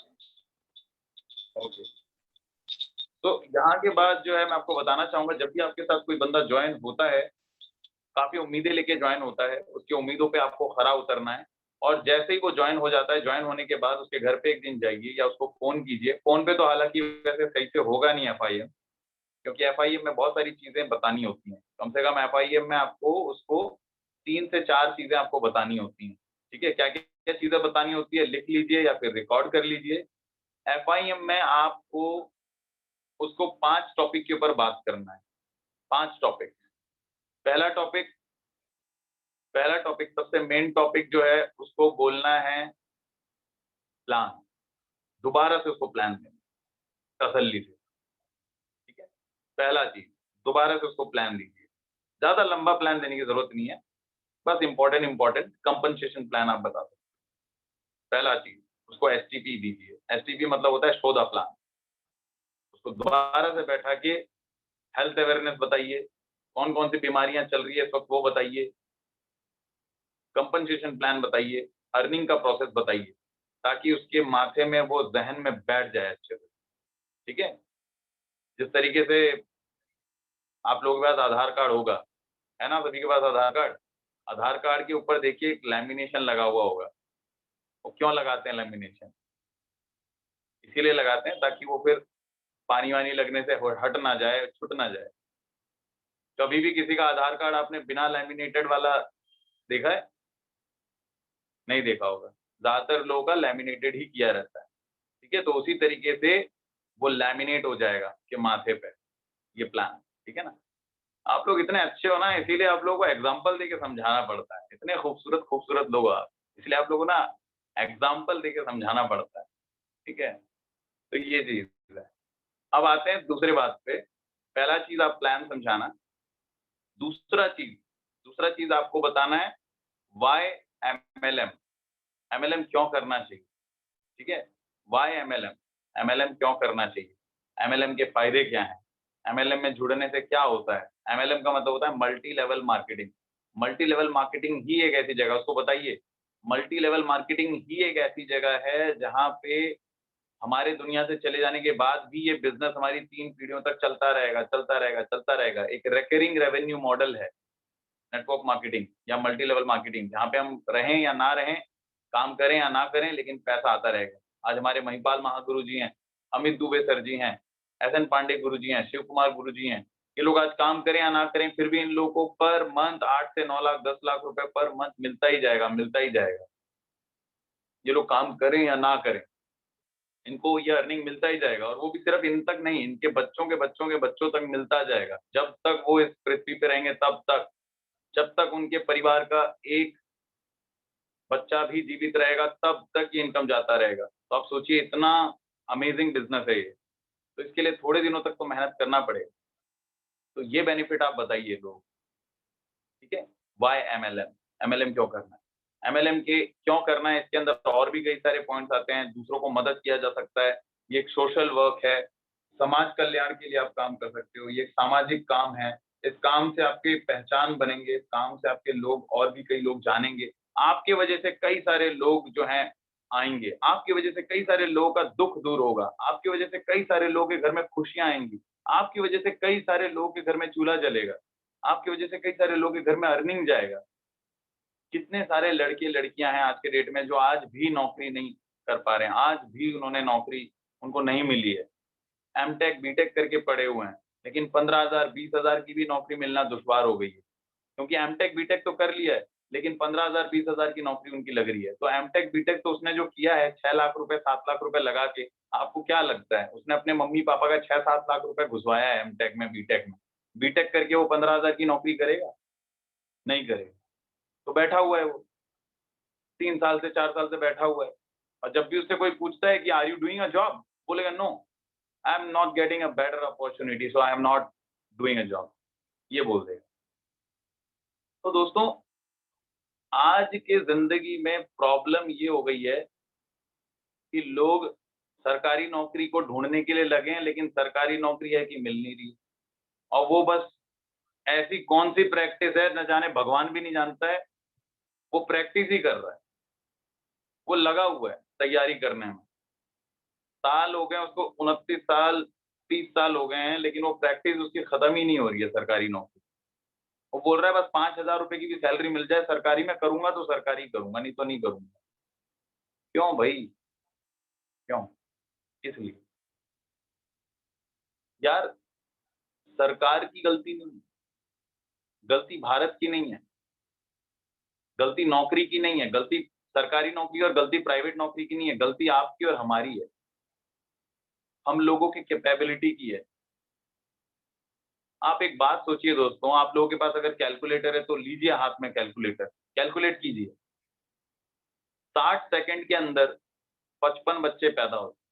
ओके। तो यहाँ के बाद जो है मैं आपको बताना चाहूँगा जब भी आपके साथ कोई बंदा जॉइन होता है, काफ़ी उम्मीदें लेके जॉइन होता है, उसकी उम्मीदों पे आपको खरा उतरना है और जैसे ही वो जॉइन हो जाता है, जॉइन होने के बाद उसके घर पे एक दिन जाइए या उसको फ़ोन कीजिए। फ़ोन पे तो हालाँकि वैसे सही से होगा नहीं एफआईएम क्योंकि एफआईएम में बहुत सारी चीज़ें बतानी होती हैं। कम से कम एफआईएम में आपको उसको 3 से 4 चीज़ें आपको बतानी होती हैं। ठीक है? क्या-क्या चीज़ें बतानी होती है लिख लीजिए या फिर रिकॉर्ड कर लीजिए। एफआईएम में आपको उसको 5 टॉपिक के ऊपर बात करना है। 5 टॉपिक। पहला टॉपिक पहला टॉपिक सबसे मेन टॉपिक जो है उसको बोलना है प्लान। दोबारा से उसको प्लान देना, तसल्ली से। ठीक है? पहला चीज़, दोबारा से उसको प्लान दीजिए। ज़्यादा लंबा प्लान देने की ज़रूरत नहीं है। बस इम्पोर्टेंट कंपनसेशन प्लान आप बता सकते हैं। पहला चीज़, उसको एसटीपी दीजिए। एसटीपी मतलब होता है शो द प्लान। उसको दोबारा से बैठा के हेल्थ अवेयरनेस बताइए, कौन-कौन सी बीमारियाँ चल रही है इस वक़्त वो बताइए, कंपनसेशन प्लान बताइए, अर्निंग का प्रोसेस बताइए, ताकि उसके माथे में वो ज़हन में बैठ जाए अच्छे से। ठीक है? जिस तरीके से आप लोगों के पास आधार कार्ड होगा, है ना? सभी के पास आधार कार्ड। आधार कार्ड के ऊपर देखिए एक लैमिनेशन लगा हुआ होगा। वो क्यों लगाते हैं लैमिनेशन? इसीलिए लगाते हैं ताकि वो फिर पानी-वानी लगने से हो हट ना जाए, छूट ना जाए। कभी भी किसी का आधार कार्ड आपने बिना लैमिनेटेड वाला देखा है? नहीं देखा होगा। ज़्यादातर लोगों का लैमिनेटेड ही किया रहता है। ठीक है? तो उसी तरीके से वो लैमिनेट हो जाएगा आपके माथे पे, ये प्लान। ठीक है ना? आप लोग इतने अच्छे हो ना इसीलिए आप लोगों को एग्ज़ाम्पल देके समझाना पड़ता है। इतने खूबसूरत लोग हो आप, इसलिए आप लोगों को ना एग्ज़ाम्पल देके समझाना पड़ता है। ठीक है? तो ये चीज़ है। अब आते हैं दूसरी बात पे। पहला चीज़ आप प्लान समझाना। दूसरा चीज़ आपको बताना है व्हाई एमएलएम। एमएलएम क्यों करना चाहिए? ठीक है? Why MLM? MLM क्यों करना चाहिए, MLM के फायदे क्या हैं, MLM में जुड़ने से क्या होता है। MLM का मतलब होता है multi level marketing. Multi level marketing ही एक ऐसी जगह, उसको बताइए, मल्टी लेवल मार्केटिंग ही एक ऐसी जगह है जहाँ पे हमारे दुनिया से चले जाने के बाद भी ये बिजनेस हमारी 3 पीढ़ियों तक चलता रहेगा, चलता रहेगा, चलता रहेगा। एक रिकरिंग रेवेन्यू मॉडल है नेटवर्क मार्केटिंग या मल्टी लेवल मार्केटिंग, जहाँ पे हम रहें या ना रहें, काम करें या ना करें, लेकिन पैसा आता रहेगा। आज हमारे महिपाल महागुरु जी हैं, अमित दुबे सर जी हैं, SN पांडे गुरु जी हैं, शिव कुमार गुरु जी हैं। ये लोग आज काम करें या ना करें, फिर भी इन लोगों को पर मंथ 8 से 9 लाख, 10 लाख रुपए पर मंथ मिलता ही जाएगा, मिलता ही जाएगा। ये लोग काम करें या ना करें, इनको ये अर्निंग मिलता ही जाएगा, और वो भी सिर्फ इन तक नहीं, इनके बच्चों के बच्चों के बच्चों तक मिलता जाएगा। जब तक वो इस पृथ्वी पे रहेंगे तब तक, जब तक उनके परिवार का एक बच्चा भी जीवित रहेगा तब तक ये इनकम जाता रहेगा। तो आप सोचिए, इतना अमेजिंग बिजनेस है ये। तो इसके लिए थोड़े दिनों तक तो मेहनत करना पड़ेगा। तो ये बेनिफिट आप बताइए लोग, ठीक है। वाई MLM क्यों करना है, MLM के क्यों करना है, इसके अंदर और भी कई सारे पॉइंट्स आते हैं। दूसरों को मदद किया जा सकता है, ये एक सोशल वर्क है, समाज कल्याण के लिए आप काम कर सकते हो, ये एक सामाजिक काम है। इस काम से आपकी पहचान बनेंगे, इस काम से आपके लोग और भी कई लोग जानेंगे, आपके वजह से कई सारे लोग जो हैं आएंगे, आपकी वजह से कई सारे लोगों का दुख दूर होगा, आपकी वजह से कई सारे लोगों के घर में खुशियां आएंगी, आपकी वजह से कई सारे लोगों के घर में चूल्हा जलेगा, आपकी वजह से कई सारे लोगों के घर में अर्निंग जाएगा। कितने सारे लड़के लड़कियां हैं आज के डेट में जो आज भी नौकरी नहीं कर पा रहे हैं, आज भी उन्होंने नौकरी उनको नहीं मिली है। एमटेक बीटेक करके पढ़े हुए हैं, लेकिन 15,000 20,000 की भी नौकरी मिलना दुश्वार हो गई है, क्योंकि एमटेक बीटेक तो कर लिया है, लेकिन 15,000 20,000 की नौकरी उनकी लग रही है। तो एमटेक बीटेक तो उसने जो किया है 6 लाख रुपए 7 लाख रुपए लगा के, आपको क्या लगता है उसने अपने मम्मी पापा का 6-7 लाख रुपए घुसवाया है एमटेक में, बीटेक में। बीटेक करके वो 15,000 की नौकरी करेगा? नहीं करेगा। तो बैठा हुआ है वो, 3 साल से 4 साल से बैठा हुआ है, और जब भी उससे कोई पूछता है कि are you doing a job, बोलेगा no, I am not getting a better opportunity, so I am not doing a job, ये बोल देगा। तो दोस्तों, आज के जिंदगी में प्रॉब्लम ये हो गई है कि लोग सरकारी नौकरी को ढूंढने के लिए लगे हैं, लेकिन सरकारी नौकरी है कि मिल नहीं रही, और वो बस ऐसी कौन सी प्रैक्टिस है न जाने, भगवान भी नहीं जानता है, वो प्रैक्टिस ही कर रहा है, वो लगा हुआ है तैयारी करने में। साल हो गए उसको, 29 साल 30 साल हो गए हैं, लेकिन वो प्रैक्टिस उसकी खत्म ही नहीं हो रही है सरकारी नौकरी। वो बोल रहा है बस 5,000 रुपए की भी सैलरी मिल जाए सरकारी में, करूंगा तो सरकारी करूंगा, नहीं तो नहीं करूंगा। क्यों भाई, क्यों, इसलिए यार, सरकार की गलती नहीं है, गलती भारत की नहीं है, गलती नौकरी की नहीं है, गलती सरकारी नौकरी और गलती प्राइवेट नौकरी की नहीं है, गलती आपकी और हमारी है, हम लोगों की कैपेबिलिटी की है। आप एक बात सोचिए दोस्तों, आप लोगों के पास अगर कैलकुलेटर है तो लीजिए हाथ में कैलकुलेटर, कैलकुलेट कीजिए। 60 सेकंड के अंदर 55 बच्चे पैदा होते हैं,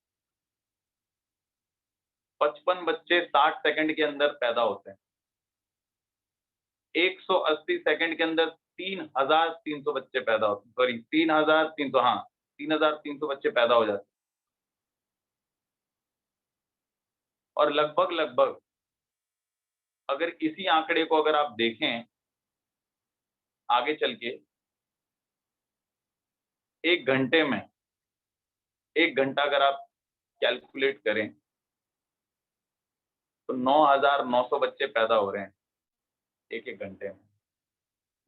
55 बच्चे 60 सेकंड के अंदर पैदा होते हैं। 180 सेकंड के अंदर 3,300 बच्चे पैदा होते हैं, सॉरी 3,300, हाँ 3,300 बच्चे पैदा हो जाते हैं। और लगभग लगभग अगर इसी आंकड़े को अगर आप देखें आगे चल के, एक घंटे में, एक घंटा अगर आप कैलकुलेट करें तो 9,900 बच्चे पैदा हो रहे हैं एक एक घंटे में।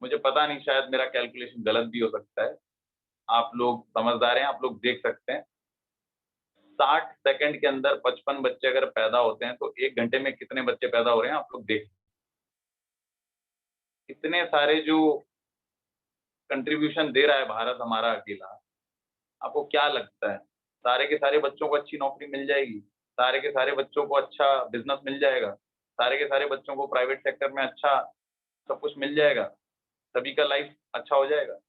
मुझे पता नहीं, शायद मेरा कैलकुलेशन गलत भी हो सकता है, आप लोग समझदार हैं, आप लोग देख सकते हैं। 60 सेकंड के अंदर 55 बच्चे अगर पैदा होते हैं तो एक घंटे में कितने बच्चे पैदा हो रहे हैं आप लोग देख। इतने सारे जो कंट्रीब्यूशन दे रहा है भारत हमारा अकेला, आपको क्या लगता है सारे के सारे बच्चों को अच्छी नौकरी मिल जाएगी, सारे के सारे बच्चों को अच्छा बिजनेस मिल जाएगा, सारे के सारे बच्चों को प्राइवेट सेक्टर में अच्छा सब कुछ मिल जाएगा, सभी का लाइफ अच्छा हो जाएगा?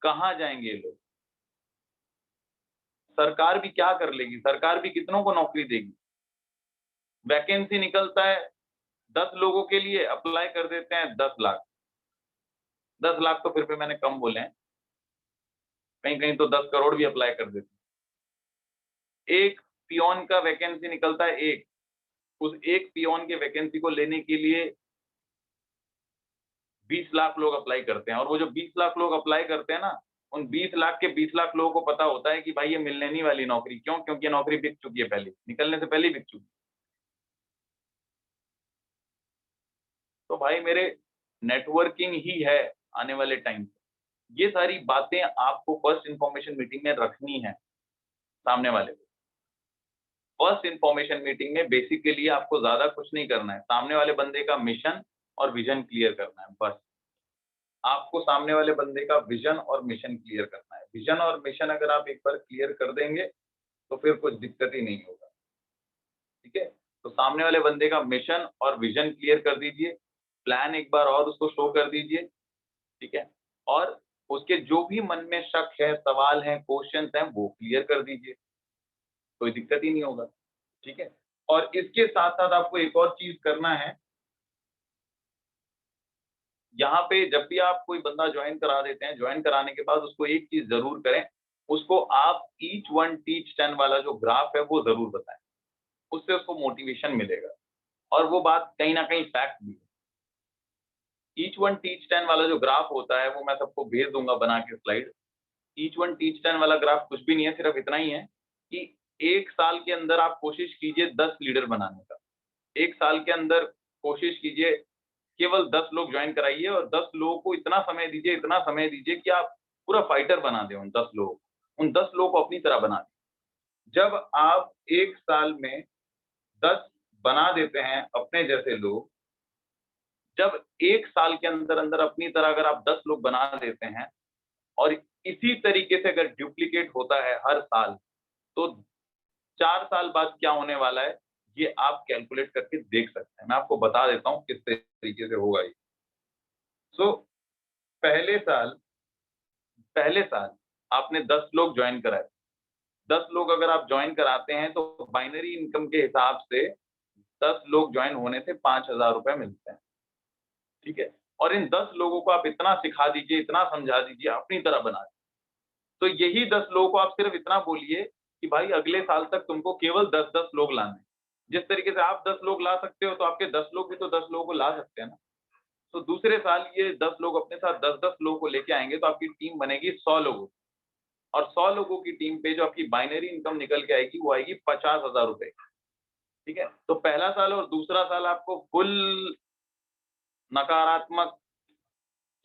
कहाँ जाएंगे ये लोग? सरकार भी क्या कर लेगी, सरकार भी कितनों को नौकरी देगी? वैकेंसी निकलता है 10 लोगों के लिए, अप्लाई कर देते हैं 10 लाख। 10 लाख तो फिर भी मैंने कम बोले हैं, कहीं कहीं तो 10 करोड़ भी अप्लाई कर देते हैं। एक पियोन का वैकेंसी निकलता है एक, उस एक पियोन के वैकेंसी को लेने के लिए 20 लाख लोग अप्लाई करते हैं, और वो जो 20 लाख लोग अप्लाई करते हैं ना, उन 20 लाख के 20 लाख लोगों को पता होता है कि भाई ये मिलने नहीं वाली नौकरी। क्यों? क्योंकि ये नौकरी बिक चुकी है, पहले निकलने से पहले ही बिक चुकी है। तो भाई मेरे, नेटवर्किंग ही है आने वाले टाइम पे। ये सारी बातें आपको फर्स्ट इंफॉर्मेशन मीटिंग में रखनी है सामने वाले को। फर्स्ट इंफॉर्मेशन मीटिंग में बेसिकली आपको ज्यादा कुछ नहीं करना है, सामने वाले बंदे का मिशन और विजन क्लियर करना है बस। आपको सामने वाले बंदे का विजन और मिशन क्लियर करना है। विजन और मिशन अगर आप एक बार क्लियर कर देंगे तो फिर कुछ दिक्कत ही नहीं होगा, ठीक है। तो सामने वाले बंदे का मिशन और विजन क्लियर कर दीजिए, प्लान एक बार और उसको शो कर दीजिए, ठीक है। और उसके जो भी मन में शक है, सवाल है, क्वेश्चंस हैं, वो क्लियर कर दीजिए, कोई दिक्कत ही नहीं होगा, ठीक है। और इसके साथ साथ आपको एक और चीज करना है, यहाँ पे जब भी आप कोई बंदा ज्वाइन करा देते हैं, ज्वाइन कराने के बाद उसको एक चीज जरूर करें, उसको आप ईच वन टीच 10 वाला जो ग्राफ है वो जरूर बताएं, उससे उसको मोटिवेशन मिलेगा। और वो बात कहीं ना कहीं फैक्ट भी है। ईच वन टीच 10 वाला जो ग्राफ होता है वो मैं सबको भेज दूंगा बना के स्लाइड। ईच वन टीच 10 वाला ग्राफ कुछ भी नहीं है, सिर्फ इतना ही है कि एक साल के अंदर आप कोशिश कीजिए 10 लीडर बनाने का। एक साल के अंदर कोशिश कीजिए केवल 10 लोग ज्वाइन कराइए, और 10 लोगों को इतना समय दीजिए, इतना समय दीजिए कि आप पूरा फाइटर बना दें उन 10 लोगों को, उन 10 लोगों को अपनी तरह बना दें। जब आप एक साल में 10 बना देते हैं अपने जैसे लोग, जब एक साल के अंदर अंदर अपनी तरह अगर आप 10 लोग बना देते हैं, और इसी तरीके से अगर डुप्लीकेट होता है हर साल, तो 4 साल बाद क्या होने वाला है ये आप कैलकुलेट करके देख सकते हैं। मैं आपको बता देता हूँ किस तरीके से होगा ये। सो पहले साल आपने 10 लोग ज्वाइन कराए। 10 लोग अगर आप ज्वाइन कराते हैं तो बाइनरी इनकम के हिसाब से 10 लोग ज्वाइन होने से 5,000 रुपए मिलते हैं, ठीक है। और इन 10 लोगों को आप इतना सिखा दीजिए, इतना समझा दीजिए, अपनी तरह बना दीजिए। तो यही 10 लोगों को आप सिर्फ इतना बोलिए कि भाई अगले साल तक तुमको केवल 10-10 लोग लाने हैं। जिस तरीके से आप 10 लोग ला सकते हो, तो आपके 10 लोग भी तो 10 लोगों को ला सकते हैं ना। तो दूसरे साल ये 10 लोग अपने साथ 10-10 लोगों को लेके आएंगे, तो आपकी टीम बनेगी 100 लोगों की। और 100 लोगों की टीम पे जो आपकी बाइनरी इनकम निकल के आएगी वो आएगी 50,000 रुपए, ठीक है। तो पहला साल और दूसरा साल आपको फुल नकारात्मक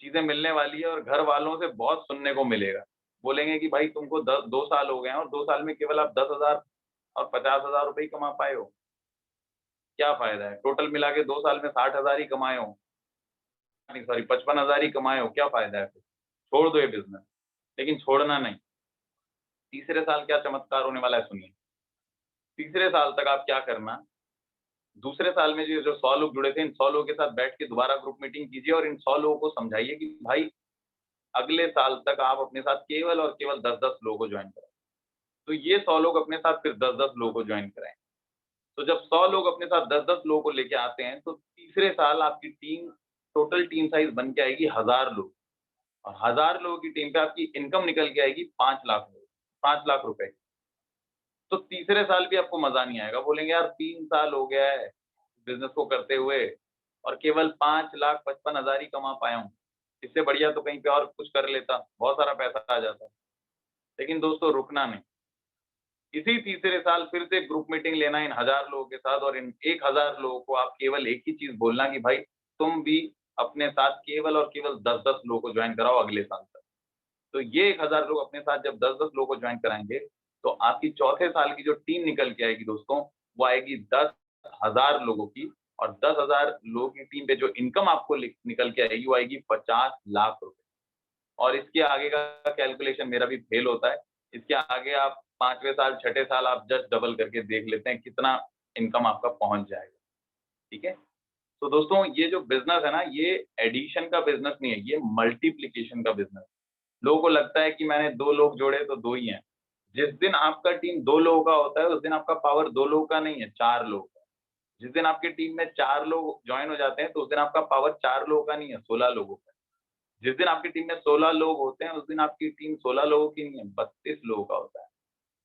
चीजें मिलने वाली है, और घर वालों से बहुत सुनने को मिलेगा। बोलेंगे कि भाई तुमको 2 साल हो गए हैं और 2 साल में केवल आप 10,000 और 50,000 रुपए ही कमा पाए हो, क्या फायदा है? टोटल मिला के 2 साल में 60,000 ही कमाए हो, नहीं सॉरी 55,000 ही कमाए हो, क्या फायदा है फिर? छोड़ दो ये बिजनेस। लेकिन छोड़ना नहीं। तीसरे साल क्या चमत्कार होने वाला है सुनिए। तीसरे साल तक आप क्या करना, दूसरे साल में जो 100 लोग जुड़े थे, इन 100 लोगों के साथ बैठ के दोबारा ग्रुप मीटिंग कीजिए, और इन 100 लोगों को समझाइए कि भाई अगले साल तक आप अपने साथ केवल और केवल 10-10 लोगों को ज्वाइन कराएं। तो ये 100 लोग अपने साथ फिर 10-10 लोगों को ज्वाइन कराएं। तो जब 100 लोग अपने साथ 10-10 लोगों को लेके आते हैं, तो तीसरे साल आपकी टीम, टोटल टीम साइज बन के आएगी 1000 लोग, और 1000 लोगों की टीम पे आपकी इनकम निकल के आएगी 5 लाख रुपए। तो तीसरे साल भी आपको मजा नहीं आएगा, बोलेंगे यार 3 साल हो गया है बिजनेस को करते हुए और केवल 5,55,000 ही कमा पाया हूँ। इससे बढ़िया तो कहीं पे और कुछ कर लेता, बहुत सारा पैसा आ जाता। लेकिन दोस्तों रुकना नहीं, इसी तीसरे साल फिर से ग्रुप मीटिंग लेना इन 1000 लोगों के साथ, और इन 1000 लोगों को आप केवल एक ही चीज बोलना कि भाई तुम भी अपने साथ केवल और केवल 10-10 लोगों को ज्वाइन कराओ अगले साल तक। तो ये 1000 लोग अपने साथ जब 10-10 लोगों को ज्वाइन कराएंगे, तो आपकी चौथे साल की जो टीम निकल के आएगी दोस्तों, वो आएगी 10,000 लोगों की, और 10,000 लोगों की टीम पे जो इनकम आपको निकल के आएगी वो आएगी 50 लाख रुपए। और इसके आगे का कैलकुलेशन मेरा भी फेल होता है। इसके आगे आप 5वें साल, 6ठे साल आप जस्ट डबल करके देख लेते हैं कितना इनकम आपका पहुंच जाएगा, ठीक है। तो दोस्तों ये जो बिजनेस है ना, ये एडिशन का बिजनेस नहीं है, ये मल्टीप्लीकेशन का बिजनेस। लोगों को लगता है कि मैंने 2 लोग जोड़े तो 2 ही हैं। जिस दिन आपका टीम 2 लोगों का होता है, उस दिन आपका पावर 2 लोगों का नहीं है, 4 लोगों का। जिस दिन आपकी टीम में 4 लोग ज्वाइन हो जाते हैं, तो उस दिन आपका पावर 4 लोगों का नहीं है, 16 लोगों का है। जिस दिन आपकी टीम में 16 लोग होते हैं, उस दिन आपकी टीम 16 लोगों की नहीं है, 32 लोगों का होता है।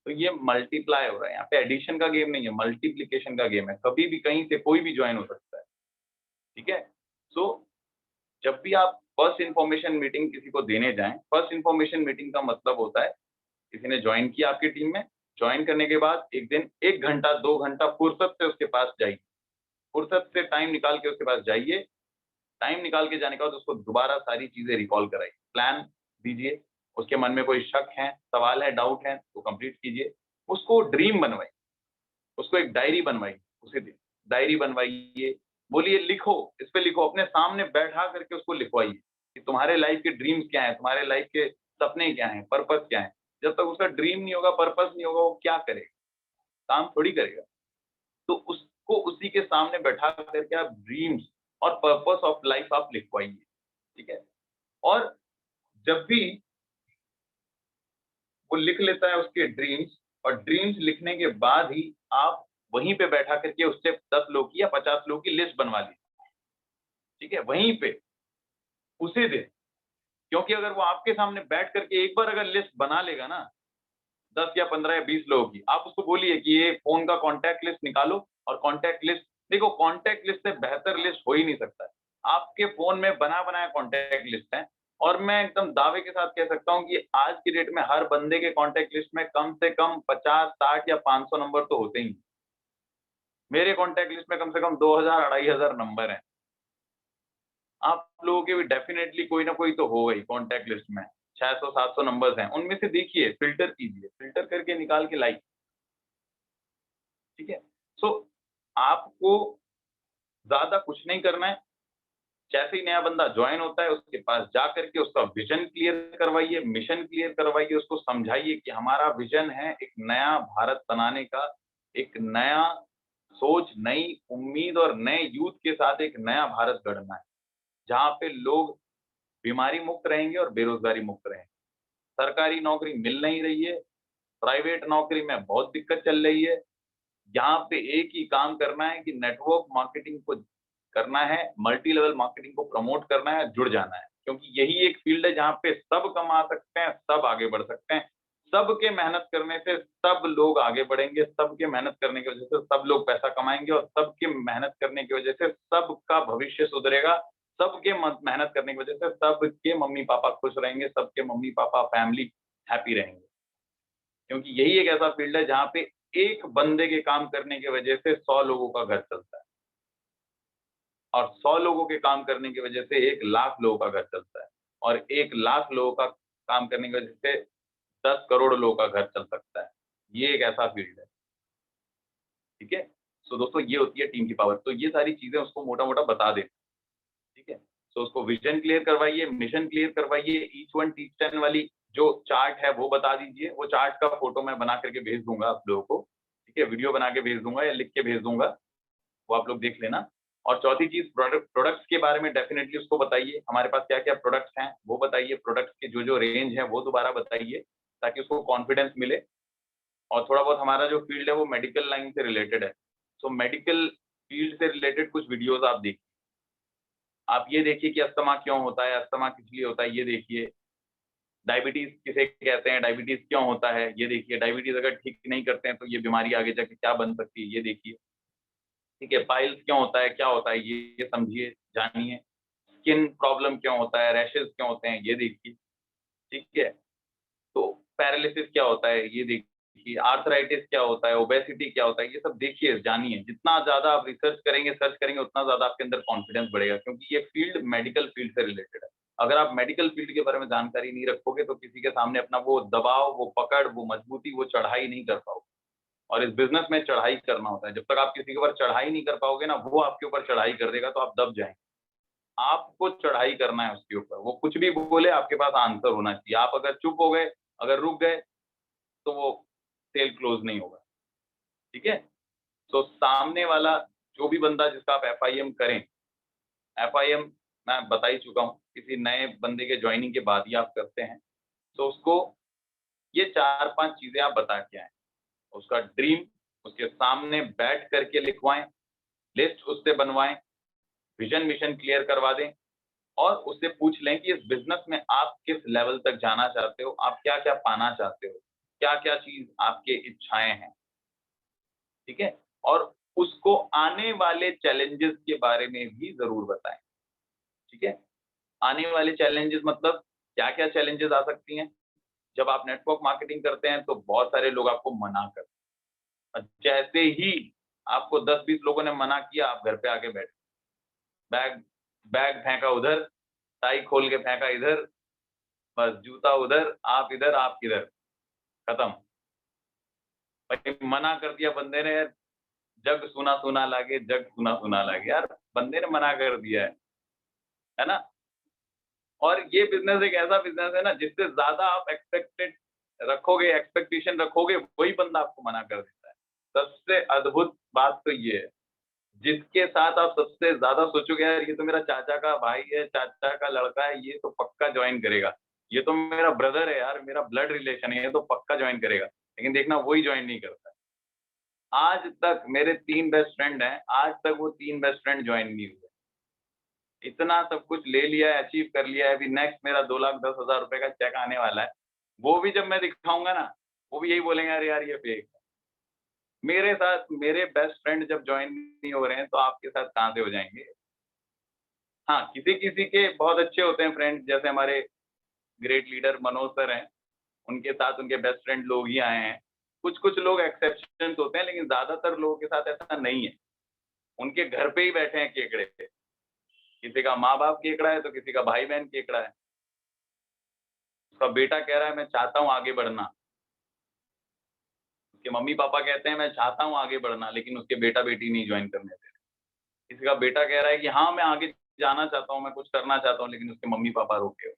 तो ये मल्टीप्लाई हो रहा है, यहाँ पे एडिशन का गेम नहीं है, मल्टीप्लीकेशन का गेम है। कभी भी कहीं से कोई भी ज्वाइन हो सकता है, ठीक है। सो जब भी आप फर्स्ट इन्फॉर्मेशन मीटिंग किसी को देने जाएं, फर्स्ट इन्फॉर्मेशन मीटिंग का मतलब होता है किसी ने ज्वाइन किया आपकी टीम में, ज्वाइन करने के बाद एक दिन 1 घंटा 2 घंटा फुर्सत से उसके पास जाइए, फुर्सत से टाइम निकाल के उसके पास जाइए। टाइम निकाल के जाने के बाद उसको दोबारा सारी चीजें रिकॉल कराइए, प्लान दीजिए, उसके मन में कोई शक है, सवाल है, डाउट है तो कंप्लीट कीजिए। उसको ड्रीम बनवाइए, उसको एक डायरी बनवाइए, उसे डायरी बनवाइए, बोलिए लिखो, इस पे लिखो, अपने सामने बैठा करके उसको लिखवाइए कि तुम्हारे लाइफ के ड्रीम्स क्या हैं, तुम्हारे लाइफ के सपने क्या हैं, पर्पस क्या है। जब तक उसका ड्रीम नहीं होगा, पर्पस नहीं होगा, वो क्या करेगा, काम थोड़ी करेगा। तो उसको उसी के सामने बैठा करके आप ड्रीम्स और पर्पस ऑफ लाइफ आप लिखवाइए, ठीक है। और जब भी वो लिख लेता है उसके ड्रीम्स, और ड्रीम्स लिखने के बाद ही आप वहीं पे बैठा करके उससे 10 लोग की या 50 लोग की लिस्ट बनवा लीजिए, ठीक है, वहीं पे उसी दिन। क्योंकि अगर वो आपके सामने बैठ करके एक बार अगर लिस्ट बना लेगा ना 10 या 15 या 20 लोगों की, आप उसको बोलिए कि ये फोन का कॉन्टैक्ट लिस्ट निकालो, और कॉन्टैक्ट लिस्ट देखो, कॉन्टैक्ट लिस्ट से बेहतर लिस्ट हो ही नहीं सकता है। आपके फोन में बना बनाया कॉन्टैक्ट लिस्ट है, और मैं एकदम दावे के साथ कह सकता हूँ कि आज की डेट में हर बंदे के कॉन्टैक्ट लिस्ट में कम से कम 50, 60 या 500 नंबर तो होते ही। मेरे कॉन्टैक्ट लिस्ट में कम से कम 2000, 2500 नंबर हैं। आप लोगों के भी डेफिनेटली कोई ना कोई तो होगा ही कॉन्टैक्ट लिस्ट में, 600, 700 नंबर्स हैं, उनमें से देखिए, फिल्टर कीजिए, फिल्टर करके निकाल के लाइक, ठीक है। सो आपको ज्यादा कुछ नहीं करना है। जैसे ही नया बंदा ज्वाइन होता है, उसके पास जा करके उसका विजन क्लियर करवाइए, मिशन क्लियर करवाइए, उसको समझाइए कि हमारा विजन है एक नया भारत बनाने का, एक नया सोच, नई उम्मीद और नए यूथ के साथ एक नया भारत गढ़ना है, जहाँ पे लोग बीमारी मुक्त रहेंगे और बेरोजगारी मुक्त रहेंगे। सरकारी नौकरी मिल नहीं रही है, प्राइवेट नौकरी में बहुत दिक्कत चल रही है। यहाँ पे एक ही काम करना है कि नेटवर्क मार्केटिंग को करना है, मल्टी लेवल मार्केटिंग को प्रमोट करना है, जुड़ जाना है, क्योंकि यही एक फील्ड है जहाँ पे सब कमा सकते हैं, सब आगे बढ़ सकते हैं। सबके मेहनत करने से सब लोग आगे बढ़ेंगे, सबके मेहनत करने की वजह से सब लोग पैसा कमाएंगे, और सबके मेहनत करने की वजह से सबका भविष्य सुधरेगा। सबके मेहनत करने की वजह से सबके मम्मी पापा खुश रहेंगे, सबके मम्मी पापा फैमिली हैप्पी रहेंगे। क्योंकि यही एक ऐसा फील्ड है जहाँ पे एक बंदे के काम करने की वजह से 100 लोगों का घर चलता है, और 100 लोगों के काम करने की वजह से 1 लाख लोगों का घर चलता है, और 1 लाख लोगों का काम करने की वजह से 10 करोड़ लोगों का घर चल सकता है। ये एक ऐसा फील्ड है, ठीक है। सो दोस्तों, ये होती है टीम की पावर। तो ये सारी चीजें उसको मोटा-मोटा बता दें, ठीक है। सो उसको विजन क्लियर करवाइए, मिशन क्लियर करवाइए, ईच वन टीच 10 वाली जो चार्ट है वो बता दीजिए। वो चार्ट का फोटो मैं बना करके भेज दूंगा आप लोगों को, ठीक है, वीडियो बना के भेज दूंगा या लिख के भेज दूंगा, वो आप लोग देख लेना। और चौथी चीज, प्रोडक्ट्स के बारे में डेफिनेटली उसको बताइए, हमारे पास क्या क्या प्रोडक्ट्स हैं वो बताइए, प्रोडक्ट्स के जो जो रेंज है वो दोबारा बताइए, ताकि उसको कॉन्फिडेंस मिले। और थोड़ा बहुत हमारा जो फील्ड है वो मेडिकल लाइन से रिलेटेड है, सो मेडिकल फील्ड से रिलेटेड कुछ वीडियोज आप देखिए। आप ये देखिए कि अस्थमा क्यों होता है, अस्थमा किस लिए होता है, ये देखिए। डायबिटीज किसे कहते हैं, डायबिटीज क्यों होता है, ये देखिए। डायबिटीज अगर ठीक नहीं करते हैं तो ये बीमारी आगे जाके क्या बन सकती है, ये देखिए, ठीक है। पाइल्स क्यों होता है, क्या होता है, ये समझिए, जानिए। स्किन प्रॉब्लम क्यों होता है, रैशेस क्यों होते हैं, ये देखिए, ठीक है। तो पैरालिसिस क्या होता है, ये देखिए। आर्थराइटिस क्या होता है, ओबेसिटी क्या होता है, ये सब देखिए, जानिए। जितना ज्यादा आप रिसर्च करेंगे, सर्च करेंगे, उतना ज्यादा आपके अंदर कॉन्फिडेंस बढ़ेगा, क्योंकि ये फील्ड मेडिकल फील्ड से रिलेटेड है। अगर आप मेडिकल फील्ड के बारे में जानकारी नहीं रखोगे तो किसी के सामने अपना वो दबाव, वो पकड़, वो मजबूती, वो चढ़ाई नहीं कर पाओगे। और इस बिजनेस में चढ़ाई करना होता है। जब तक आप किसी के ऊपर चढ़ाई नहीं कर पाओगे ना, वो आपके ऊपर चढ़ाई कर देगा तो आप दब जाएंगे। आपको चढ़ाई करना है उसके ऊपर, वो कुछ भी बोले आपके पास आंसर होना चाहिए। आप अगर चुप हो गए, अगर रुक गए, तो वो सेल क्लोज नहीं होगा, ठीक है। तो सामने वाला जो भी बंदा जिसका आप एफआईएम करें, एफआईएम मैं बता ही चुका हूँ, किसी नए बंदे के ज्वाइनिंग के बाद ही आप करते हैं। तो उसको ये 4-5 चीजें आप बता के आए, उसका ड्रीम उसके सामने बैठ करके लिखवाएं, लिस्ट उससे बनवाएं, विजन मिशन क्लियर करवा दें, और उससे पूछ लें कि इस बिजनेस में आप किस लेवल तक जाना चाहते हो, आप क्या क्या पाना चाहते हो, क्या क्या चीज आपके इच्छाएं हैं, ठीक है, और उसको आने वाले चैलेंजेस के बारे में भी जरूर बताएं, ठीक है। आने वाले चैलेंजेस मतलब क्या क्या चैलेंजेस आ सकती हैं। जब आप नेटवर्क मार्केटिंग करते हैं तो बहुत सारे लोग आपको मना करते हैं, और जैसे ही आपको 10-20 लोगों ने मना किया, आप घर पे आके बैठे, बैग बैग फेंका उधर, टाई खोल के फेंका इधर, बस जूता उधर, आप इधर, आप किधर, खत्म। भाई मना कर दिया बंदे ने, जग सुना सुना लागे, जग सुना सुना लागे, यार बंदे ने मना कर दिया है ना। और ये बिजनेस एक ऐसा बिजनेस है ना, जिससे ज्यादा आप एक्सपेक्टेड रखोगे, एक्सपेक्टेशन रखोगे, वही बंदा आपको मना कर देता है। सबसे अद्भुत बात तो ये है, जिसके साथ आप सबसे ज्यादा सोचोगे यार ये तो मेरा चाचा का भाई है, चाचा का लड़का है, ये तो पक्का ज्वाइन करेगा, ये तो मेरा ब्रदर है यार, मेरा ब्लड रिलेशन है, ये तो पक्का ज्वाइन करेगा, लेकिन देखना वही ज्वाइन नहीं करता। आज तक मेरे 3 बेस्ट फ्रेंड हैं, आज तक वो 3 बेस्ट फ्रेंड ज्वाइन नहीं हुए। इतना सब कुछ ले लिया है, अचीव कर लिया है, अभी नेक्स्ट मेरा 2,10,000 रुपए का चेक आने वाला है, वो भी जब मैं दिखाऊंगा ना, वो भी यही बोलेंगे अरे यार ये फेक है। मेरे साथ मेरे बेस्ट फ्रेंड जब ज्वाइन नहीं हो रहे हैं तो आपके साथ कहाँ से हो जाएंगे। हाँ, किसी किसी के बहुत अच्छे होते हैं फ्रेंड, जैसे हमारे ग्रेट लीडर मनोज सर हैं, उनके साथ उनके बेस्ट फ्रेंड लोग ही आए हैं। कुछ कुछ लोग एक्सेप्शन होते हैं, लेकिन ज्यादातर लोगों के साथ ऐसा नहीं है। उनके घर पे ही बैठे हैं केकड़े पे, किसी का माँ बाप केकड़ा है तो किसी का भाई बहन केकड़ा है। उसका बेटा कह रहा है मैं चाहता हूँ आगे बढ़ना, उसके मम्मी पापा कहते हैं मैं चाहता हूँ आगे बढ़ना, लेकिन उसके बेटा बेटी नहीं ज्वाइन करने दे रहे। किसी का बेटा कह रहा है कि हाँ मैं आगे जाना चाहता हूँ, मैं कुछ करना चाहता हूँ, लेकिन उसके मम्मी पापा रोके हुए।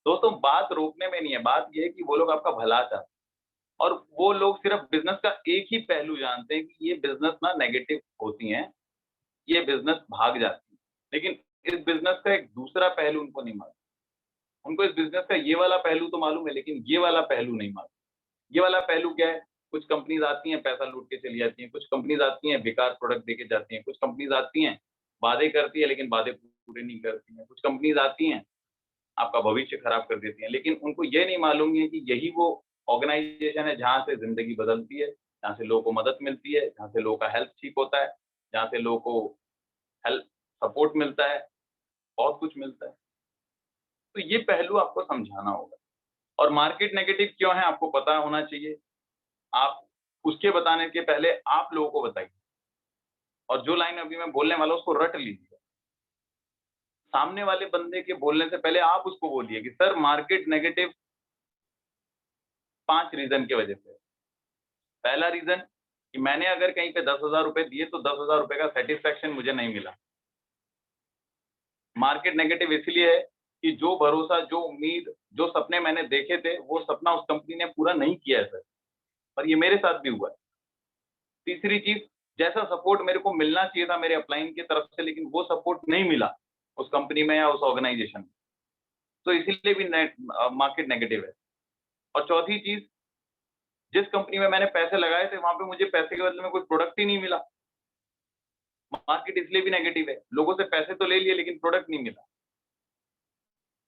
दोस्तों बात रोकने में नहीं है, बात ये है कि वो लोग आपका भला चाहते हैं, और वो लोग सिर्फ बिजनेस का एक ही पहलू जानते हैं कि ये बिजनेस ना नेगेटिव होती हैं, ये बिजनेस भाग जाती है, लेकिन इस बिजनेस का एक दूसरा पहलू उनको नहीं मालूम। उनको इस बिजनेस का ये वाला पहलू तो मालूम है, लेकिन ये वाला पहलू नहीं मालूम। ये वाला पहलू क्या है, कुछ कंपनीज आती हैं पैसा लूट के चली जाती हैं, कुछ कंपनीज आती हैं बेकार प्रोडक्ट देके जाती हैं, कुछ कंपनीज आती हैं वादे करती है लेकिन वादे पूरे नहीं करती हैं, कुछ कंपनीज आती हैं आपका भविष्य खराब कर देती हैं, लेकिन उनको ये नहीं मालूम है कि यही वो ऑर्गेनाइजेशन है जहाँ से जिंदगी बदलती है, जहाँ से लोगों को मदद मिलती है, जहाँ से लोगों का हेल्थ ठीक होता है, जहाँ से लोगों को हेल्थ सपोर्ट मिलता है, बहुत कुछ मिलता है। तो ये पहलू आपको समझाना होगा। और मार्केट नेगेटिव क्यों है आपको पता होना चाहिए। आप उसके बताने के पहले आप लोगों को बताइए, और जो लाइन अभी मैं बोलने वाला हूं उसको रट लीजिए। सामने वाले बंदे के बोलने से पहले आप उसको बोलिए कि सर मार्केट नेगेटिव 5 रीजन की वजह से। पहला रीजन कि मैंने अगर कहीं पे 10,000 रुपए दिए तो 10,000 रुपए का सेटिस्फेक्शन मुझे नहीं मिला। मार्केट नेगेटिव इसलिए है कि जो भरोसा, जो उम्मीद, जो सपने मैंने देखे थे वो सपना उस कंपनी ने पूरा नहीं किया है सर, और ये मेरे साथ भी हुआ है। तीसरी चीज, जैसा सपोर्ट मेरे को मिलना चाहिए था मेरे अपलाइन की तरफ से, लेकिन वो सपोर्ट नहीं मिला उस कंपनी में या उस ऑर्गेनाइजेशन में, तो इसीलिए भी मार्केट नेगेटिव है। और चौथी चीज, जिस कंपनी में मैंने पैसे लगाए थे वहां पे मुझे पैसे के बदले में कोई प्रोडक्ट ही नहीं मिला। मार्केट इसलिए भी नेगेटिव है, लोगों से पैसे तो ले लिए लेकिन प्रोडक्ट नहीं मिला।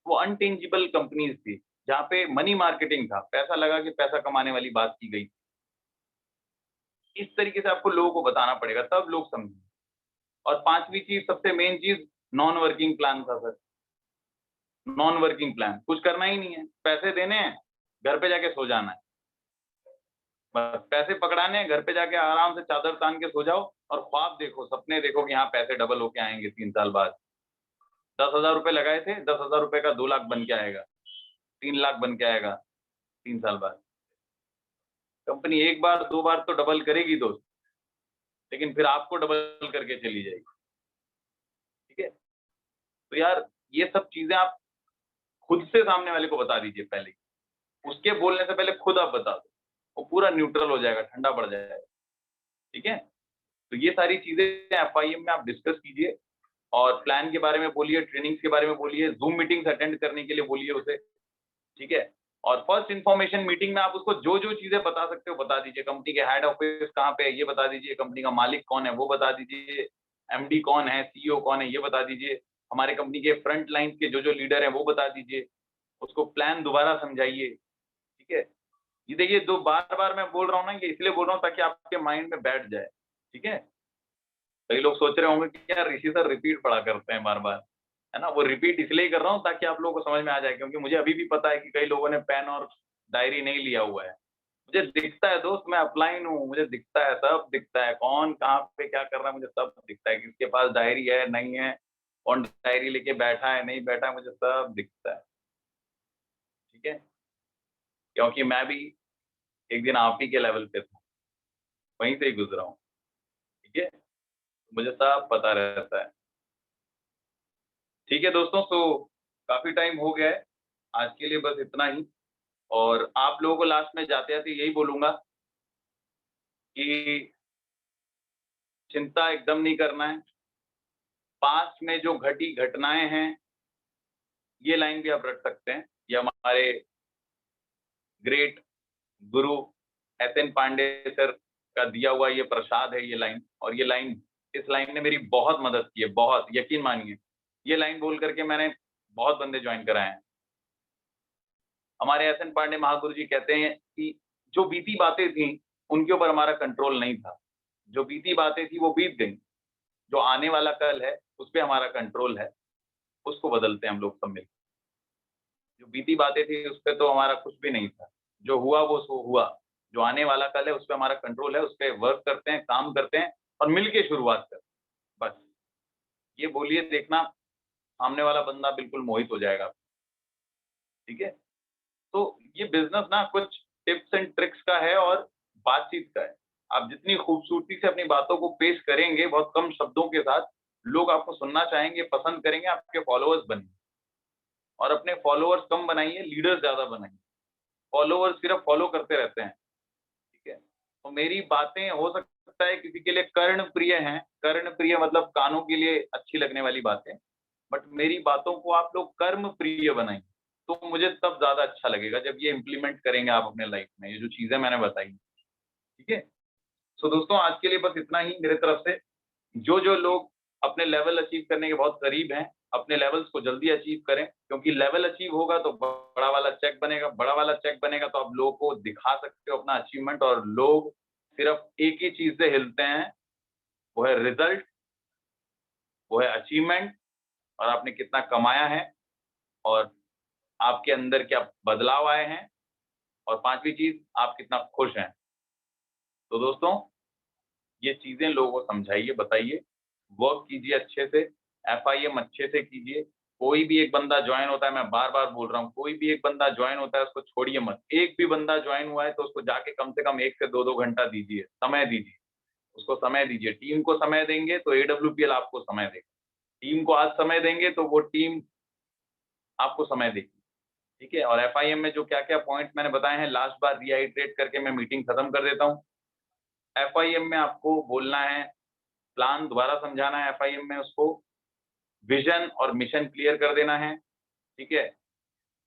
वो अनटेंजिबल कंपनीज थी जहाँ पे मनी मार्केटिंग था, पैसा लगा के पैसा कमाने वाली बात की गई। इस तरीके से आपको लोगों को बताना पड़ेगा, तब लोग समझेंगे। और पांचवी चीज, सबसे मेन चीज, नॉन वर्किंग प्लान था सर। नॉन वर्किंग प्लान, कुछ करना ही नहीं है, पैसे देने हैं, घर पे जाके सो जाना है। बस पैसे पकड़ाने हैं, घर पे जाके आराम से चादर तान के सो जाओ और ख्वाब देखो, सपने देखो कि हाँ पैसे डबल होके आएंगे 3 साल बाद। 10,000 रुपए लगाए थे, 10,000 रुपए का 2 लाख बन के आएगा, 3 लाख बन के आएगा 3 साल बाद। कंपनी एक बार 2 बार तो डबल करेगी दोस्त, लेकिन फिर आपको डबल करके चली जाएगी। ठीक है, तो यार ये सब चीजें आप खुद से सामने वाले को बता दीजिए पहले, उसके बोलने से पहले खुद आप बता दो, वो पूरा न्यूट्रल हो जाएगा, ठंडा पड़ जाएगा। ठीक है, तो ये सारी चीजें एफआईएम में आप डिस्कस कीजिए, और प्लान के बारे में बोलिए, ट्रेनिंग्स के बारे में बोलिए, जूम मीटिंग्स अटेंड करने के लिए बोलिए उसे। ठीक है, और फर्स्ट इन्फॉर्मेशन मीटिंग में आप उसको जो जो चीजें बता सकते हो बता दीजिए। कंपनी के हेड ऑफिस कहाँ पे है ये बता दीजिए, कंपनी का मालिक कौन है वो बता दीजिए, एमडी कौन है, सीईओ कौन है ये बता दीजिए, हमारे कंपनी के फ्रंट लाइन के जो जो लीडर हैं वो बता दीजिए। उसको प्लान दोबारा समझाइए। ठीक है, ये देखिए, दो बार बार मैं बोल रहा हूँ ना, ये इसलिए बोल रहा हूँ ताकि आपके माइंड में बैठ जाए, ठीक है। कई लोग सोच रहे होंगे कि यार ऋषि सर रिपीट पढ़ा करते हैं बार बार, है ना। वो रिपीट इसलिए ही कर रहा हूँ ताकि आप लोगों को समझ में आ जाए, क्योंकि मुझे अभी भी पता है कि कई लोगों ने पेन और डायरी नहीं लिया हुआ है। मुझे दिखता है दोस्त, मैं अपलाइन हूँ, मुझे दिखता है, सब दिखता है, कौन कहाँ पे क्या कर रहा है मुझे सब दिखता है, किसके पास डायरी है नहीं है, कौन डायरी लेके बैठा है नहीं बैठा है, मुझे सब दिखता है, ठीक है। क्योंकि मैं भी एक दिन आप ही के लेवल पे था, वहीं से ही गुजरा हूँ, ठीक है। मुझे सब पता रहता है, ठीक है दोस्तों। तो काफी टाइम हो गया है, आज के लिए बस इतना ही। और आप लोगों को लास्ट में जाते जाते यही बोलूंगा कि चिंता एकदम नहीं करना है। पास्ट में जो घटी घटनाएं हैं, ये लाइन भी आप रख सकते हैं, ये हमारे ग्रेट गुरु एस.एन. पांडे सर का दिया हुआ ये प्रसाद है, ये लाइन। और ये लाइन, इस लाइन ने मेरी बहुत मदद की है, बहुत, यकीन मानिए। ये लाइन बोल करके मैंने बहुत बंदे ज्वाइन कराए हैं। हमारे एस.एन. पांडे महागुरु जी कहते हैं कि जो बीती बातें थी उनके ऊपर हमारा कंट्रोल नहीं था, जो बीती बातें थी वो बीत गई, जो आने वाला कल है उस पर हमारा कंट्रोल है, उसको बदलते हैं हम लोग सब मिलकर। जो बीती बातें थी उस पर तो हमारा कुछ भी नहीं था, जो हुआ वो सो हुआ, जो आने वाला कल है उस पर हमारा कंट्रोल है, उस पर वर्क करते हैं, काम करते हैं और मिलके शुरुआत करते हैं, बस। ये बोलिए, देखना सामने वाला बंदा बिल्कुल मोहित हो जाएगा, ठीक है। तो ये बिजनेस ना कुछ टिप्स एंड ट्रिक्स का है और बातचीत का है। आप जितनी खूबसूरती से अपनी बातों को पेश करेंगे, बहुत कम शब्दों के साथ, लोग आपको सुनना चाहेंगे, पसंद करेंगे, आपके फॉलोअर्स बनेंगे। और अपने फॉलोअर्स कम बनाइए, लीडर्स ज्यादा बनाइए। फॉलोअर्स सिर्फ फॉलो करते रहते हैं, ठीक है। तो मेरी बातें हो सकता है किसी के लिए कर्ण प्रिय हैं, कर्ण प्रिय मतलब कानों के लिए अच्छी लगने वाली बातें, बट मेरी बातों को आप लोग कर्म प्रिय बनाएं, तो मुझे तब ज्यादा अच्छा लगेगा जब ये इम्प्लीमेंट करेंगे आप अपने लाइफ में, ये जो चीजें मैंने बताई, ठीक है। सो दोस्तों, आज के लिए बस इतना ही मेरे तरफ से। जो जो लोग अपने लेवल अचीव करने के बहुत करीब हैं, अपने लेवल्स को जल्दी अचीव करें, क्योंकि लेवल अचीव होगा तो बड़ा वाला चेक बनेगा, बड़ा वाला चेक बनेगा तो आप लोगों को दिखा सकते हो अपना अचीवमेंट। और लोग सिर्फ एक ही चीज से हिलते हैं, वो है रिजल्ट, वो है अचीवमेंट, और आपने कितना कमाया है और आपके अंदर क्या बदलाव आए हैं, और पांचवी चीज, आप कितना खुश हैं। तो दोस्तों, ये चीजें लोगों को समझाइए, बताइए, वर्क कीजिए अच्छे से, एफआईएम अच्छे से कीजिए। कोई भी एक बंदा ज्वाइन होता है, मैं बार बार बोल रहा हूँ, कोई भी एक बंदा ज्वाइन होता है उसको छोड़िए मत। एक भी बंदा ज्वाइन हुआ है तो उसको जाके कम से कम 1 से 2 घंटा दीजिए, समय दीजिए, उसको समय दीजिए। टीम को समय देंगे तो AWPL आपको समय देगा, टीम को आज समय देंगे तो वो टीम आपको समय देगी, ठीक है। और एफआईएम में जो क्या क्या पॉइंट मैंने बताए हैं, लास्ट बार रीहाइड्रेट करके मैं मीटिंग खत्म कर देता हूँ। एफआईएम में आपको बोलना है, प्लान दोबारा समझाना है, एफआईएम में उसको विजन और मिशन क्लियर कर देना है, ठीक है।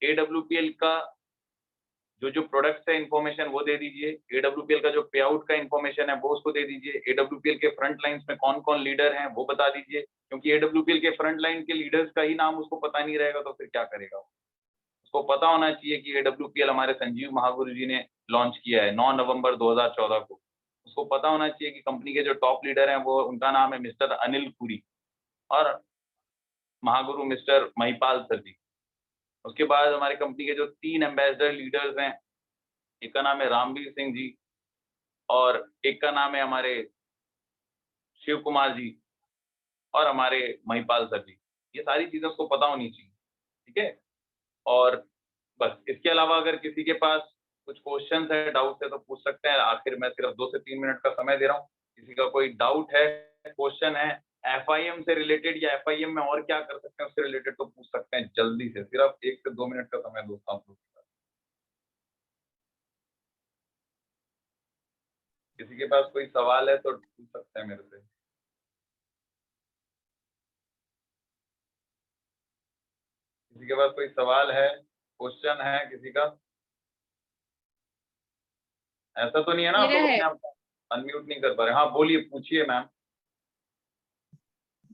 AWPL का जो जो प्रोडक्ट्स है इन्फॉर्मेशन वो दे दीजिए, AWPL का जो पे आउट का इन्फॉर्मेशन है वो उसको दे दीजिए, AWPL के फ्रंट लाइन्स में कौन कौन लीडर हैं वो बता दीजिए, क्योंकि AWPL के फ्रंट लाइन के लीडर्स का ही नाम उसको पता नहीं रहेगा तो फिर क्या करेगा। उसको पता होना चाहिए कि AWPL हमारे संजीव महागुरु जी ने लॉन्च किया है 9 नवंबर 2014 को। उसको पता होना चाहिए कि कंपनी के जो टॉप लीडर हैं वो, उनका नाम है मिस्टर अनिल पुरी और महागुरु मिस्टर महिपाल सर जी। उसके बाद हमारी कंपनी के जो 3 एम्बेसडर लीडर्स हैं, एक का नाम है रामवीर सिंह जी और एक का नाम है हमारे शिव कुमार जी और हमारे महिपाल सर जी। ये सारी चीजें उसको पता होनी चाहिए, ठीक है। और बस इसके अलावा अगर किसी के पास कुछ क्वेश्चन है, डाउट है तो पूछ सकते हैं। आखिर मैं सिर्फ 2 से 3 मिनट का समय दे रहा हूँ, किसी का कोई डाउट है, क्वेश्चन है एफआईएम से रिलेटेड या एफआईएम में और क्या कर सकते हैं उससे रिलेटेड, तो पूछ सकते हैं जल्दी से। सिर्फ 1 से 2 मिनट का समय दोस्तों आप लोग के पास। किसी के पास कोई सवाल है तो पूछ सकते हैं मेरे से। किसी के पास कोई सवाल है, क्वेश्चन है किसी का? ऐसा तो नहीं है ना आप मेरा लोग है। अपने आप अनम्यूट नहीं कर पा रहे? हाँ बोलिए, पूछिए मैम।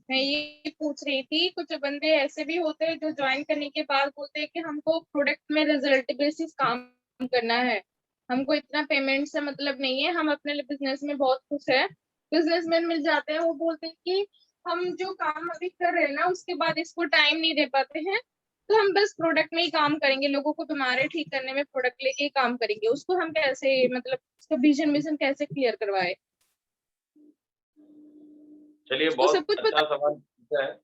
मैं ये पूछ रही थी, कुछ बंदे ऐसे भी होते हैं जो ज्वाइन करने के बाद बोलते हैं कि हमको प्रोडक्ट में रिजल्ट बेसिस काम करना है, हमको इतना पेमेंट से मतलब नहीं है, हम अपने बिजनेस में बहुत खुश है। बिजनेसमैन मिल जाते हैं, वो बोलते हैं कि हम जो काम अभी कर रहे हैं ना उसके बाद इसको टाइम नहीं दे पाते हैं, तो हम बस प्रोडक्ट में ही काम करेंगे, लोगों को बीमारी ठीक करने में प्रोडक्ट लेके ही काम करेंगे। उसको हम कैसे मतलब उसका विजन मिशन कैसे क्लियर करवाए? चलिए, उसको सब बहुत कुछ अच्छा पता। सवाल पूछा है।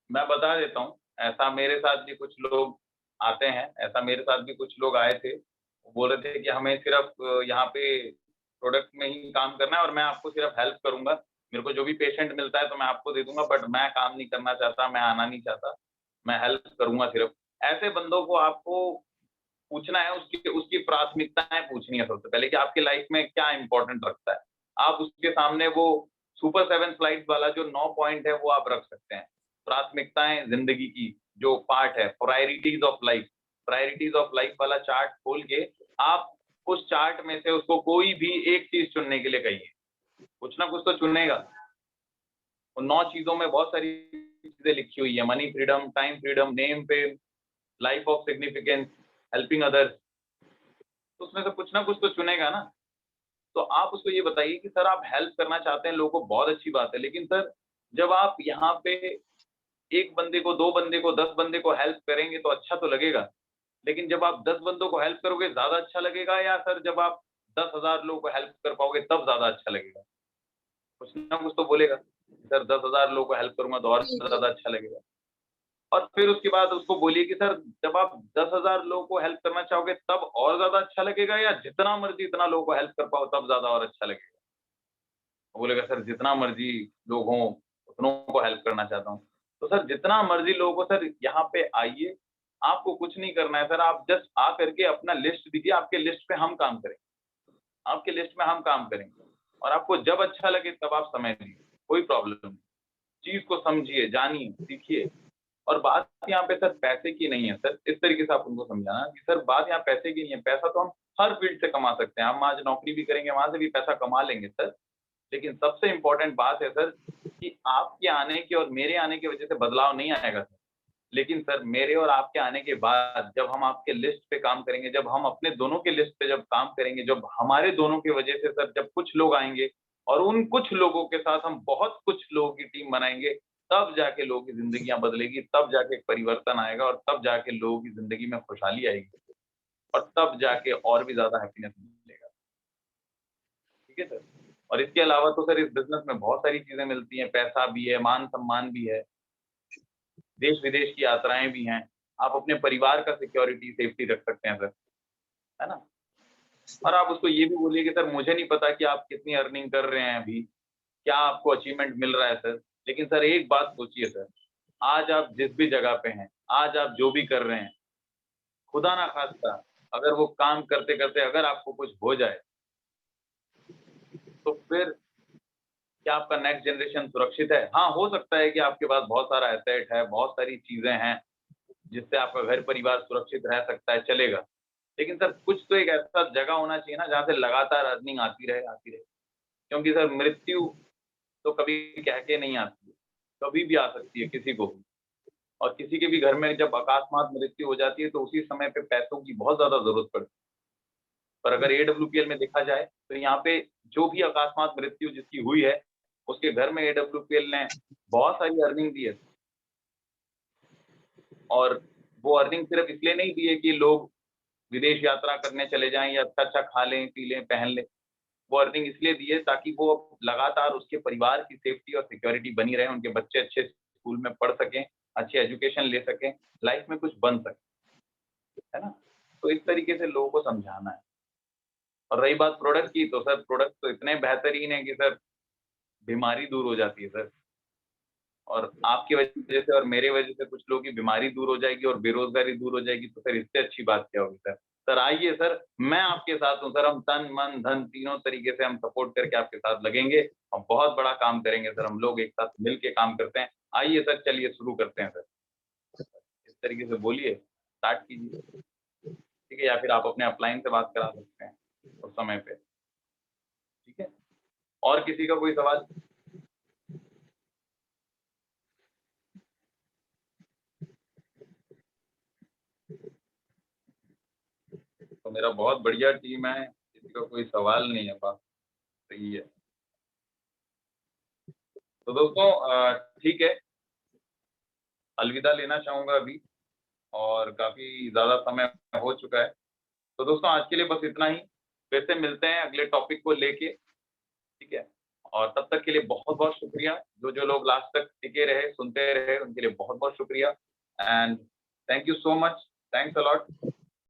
मैं बता देता हूँ। ऐसा मेरे साथ भी कुछ लोग आते हैं, ऐसा मेरे साथ भी कुछ लोग आए थे। वो बोल रहे थे कि हमें सिर्फ यहाँ पे प्रोडक्ट में ही काम करना है और मैं आपको सिर्फ हेल्प करूंगा। मेरे को जो भी पेशेंट मिलता है तो मैं आपको दे दूंगा, बट मैं काम नहीं करना चाहता, मैं आना नहीं चाहता, मैं हेल्प करूंगा सिर्फ। ऐसे बंदों को आपको पूछना है, उसकी उसकी प्राथमिकताएं पूछनी है सबसे पहले कि आपकी लाइफ में क्या इंपॉर्टेंट रखता है। आप उसके सामने वो सुपर 7 फ्लाइट वाला जो 9 पॉइंट है वो आप रख सकते हैं। प्राथमिकताएं जिंदगी की जो पार्ट है, प्रायोरिटीज ऑफ लाइफ वाला चार्ट खोल के आप उस चार्ट में से उसको कोई भी एक चीज चुनने के लिए कहिए। कुछ ना कुछ तो चुनेगा। उन 9 चीजों में बहुत सारी चीजें लिखी हुई है, money freedom, time freedom, name fame, life of significance, helping others. तो उसमें से कुछ ना कुछ तो चुनेगा ना। तो आप उसको ये बताइए कि सर आप हेल्प करना चाहते हैं लोगों को, बहुत अच्छी बात है, लेकिन सर जब आप यहाँ पे एक बंदे को, 2 बंदे को, 10 बंदे को हेल्प करेंगे तो अच्छा तो लगेगा। लेकिन जब आप 10 बंदों को हेल्प करोगे ज़्यादा अच्छा लगेगा, या सर जब आप 10,000 लोगों को हेल्प कर पाओगे तब ज़्यादा अच्छा लगेगा? कुछ ना कुछ तो बोलेगा। सर 10,000 लोगों को हेल्प करूँगा तो और जी जी। ज़्यादा अच्छा लगेगा। और फिर उसके बाद उसको बोलिए कि सर जब आप 10,000 लोगों को हेल्प करना चाहोगे तब और ज़्यादा अच्छा लगेगा, या जितना मर्ज़ी इतना लोगों को हेल्प कर पाओ तब ज़्यादा और अच्छा लगेगा? वो बोलेगा सर जितना मर्ज़ी लोग हों, उतनों को हेल्प करना चाहता हूँ। तो सर जितना मर्ज़ी लोगों को सर यहाँ पे आइए, आपको कुछ नहीं करना है सर, आप जस्ट आ करके अपना लिस्ट दीजिए, आपके लिस्ट पे हम काम करेंगे। आपके लिस्ट में हम काम करेंगे और आपको जब अच्छा लगे तब आप समय दीजिए, कोई प्रॉब्लम नहीं। चीज़ को समझिए, जानिए, सीखिए। और बात यहाँ पे सर पैसे की नहीं है सर, इस तरीके से आप उनको समझाना कि सर बात यहाँ पैसे की नहीं है, पैसा तो हम हर फील्ड से कमा सकते हैं। हम आज नौकरी भी करेंगे, वहाँ से भी पैसा कमा लेंगे सर। लेकिन सबसे इम्पोर्टेंट बात है सर कि आपके आने की और मेरे आने की वजह से बदलाव नहीं आएगा सर। लेकिन सर मेरे और आपके आने के बाद जब हम आपके लिस्ट पे काम करेंगे, जब हम अपने दोनों के लिस्ट पे जब काम करेंगे, जब हमारे दोनों की वजह से सर जब कुछ लोग आएँगे और उन कुछ लोगों के साथ हम बहुत कुछ लोगों की टीम बनाएँगे, तब जाके लोगों की ज़िंदगियाँ बदलेगी, तब जाके एक परिवर्तन आएगा और तब जाके लोगों की ज़िंदगी में खुशहाली आएगी और तब जाके और भी ज़्यादा हैप्पीनेस मिलेगा। ठीक है सर? और इसके अलावा तो सर इस बिज़नेस में बहुत सारी चीज़ें मिलती हैं, पैसा भी है, मान-सम्मान भी है, देश-विदेश की यात्राएँ भी हैं। आप अपने परिवार का सिक्योरिटी, सेफ्टी रख सकते हैं सर, है ना? और आप उसको ये भी बोलिए कि सर मुझे नहीं पता कि आप कितनी अर्निंग कर रहे हैं अभी, क्या आपको अचीवमेंट मिल रहा है सर? लेकिन सर एक बात सोचिए सर, आज आप जिस भी जगह पे हैं, आज आप जो भी कर रहे हैं, खुदा ना ख़ास्ता अगर वो काम करते-करते अगर आपको कुछ हो जाए, तो फिर क्या आपका नेक्स्ट जनरेशन सुरक्षित है? हाँ, हो सकता है कि आपके पास बहुत सारा एसेट है, बहुत सारी चीज़ें हैं, जिससे आपका घर-परिवार सुरक्षित रह सकता है, चलेगा। लेकिन सर कुछ तो एक ऐसा जगह होना चाहिए ना, जहाँ से लगातार अर्निंग आती रहे, आती रहे। क्योंकि सर मृत्यु तो कभी कह के नहीं आती है, कभी भी आ सकती है किसी को भी। और किसी के भी घर में जब अकस्मात मृत्यु हो जाती है, तो उसी समय पे पैसों की बहुत ज़्यादा ज़रूरत पड़ती है। पर अगर एडब्ल्यूपीएल में देखा जाए, तो यहाँ पे जो भी अकस्मात मृत्यु जिसकी हुई है, उसके घर में एडब्ल्यूपीएल ने बहुत सारी अर्निंग दी है। और वो अर्निंग सिर्फ़ इसलिए नहीं दी है कि लोग विदेश यात्रा करने चले जाएँ या अच्छा-अच्छा खा लें, पी लें, पहन लें। वो अर्निंग इसलिए दी है ताकि वो लगातार उसके परिवार की सेफ्टी और सिक्योरिटी बनी रहे, उनके बच्चे अच्छे स्कूल में पढ़ सकें, अच्छी एजुकेशन ले सकें, लाइफ में कुछ बन सकें, है ना? तो इस तरीके से लोगों को समझाना है। और रही बात प्रोडक्ट की, तो सर प्रोडक्ट तो इतने बेहतरीन है कि सर बीमारी दूर हो जाती है सर। और आपकी वजह से और मेरे वजह से कुछ लोगों की बीमारी दूर हो जाएगी और बेरोज़गारी दूर हो जाएगी, तो सर इससे अच्छी बात क्या होगी सर? सर आइए सर, मैं आपके साथ हूँ सर, हम तन, मन, धन तीनों तरीके से हम सपोर्ट करके आपके साथ लगेंगे और बहुत बड़ा काम करेंगे सर, हम लोग एक साथ मिल के काम करते हैं। आइए सर, चलिए शुरू करते हैं सर। इस तरीके से बोलिए, स्टार्ट कीजिए, ठीक है? या फिर आप अपने अपलाइन से बात करा सकते हैं उस समय पे, ठीक है? और किसी का कोई सवाल? तो मेरा बहुत बढ़िया टीम है, किसी का कोई सवाल नहीं है, बात सही है। तो दोस्तों ठीक है, अलविदा लेना चाहूंगा अभी, और काफी ज्यादा समय हो चुका है। तो दोस्तों आज के लिए बस इतना ही, फिर से मिलते हैं अगले टॉपिक को लेके, ठीक है। और तब तक के लिए बहुत बहुत शुक्रिया, जो लोग लास्ट तक टिके रहे, सुनते रहे, उनके लिए बहुत बहुत शुक्रिया। And thank you so much, thanks a lot.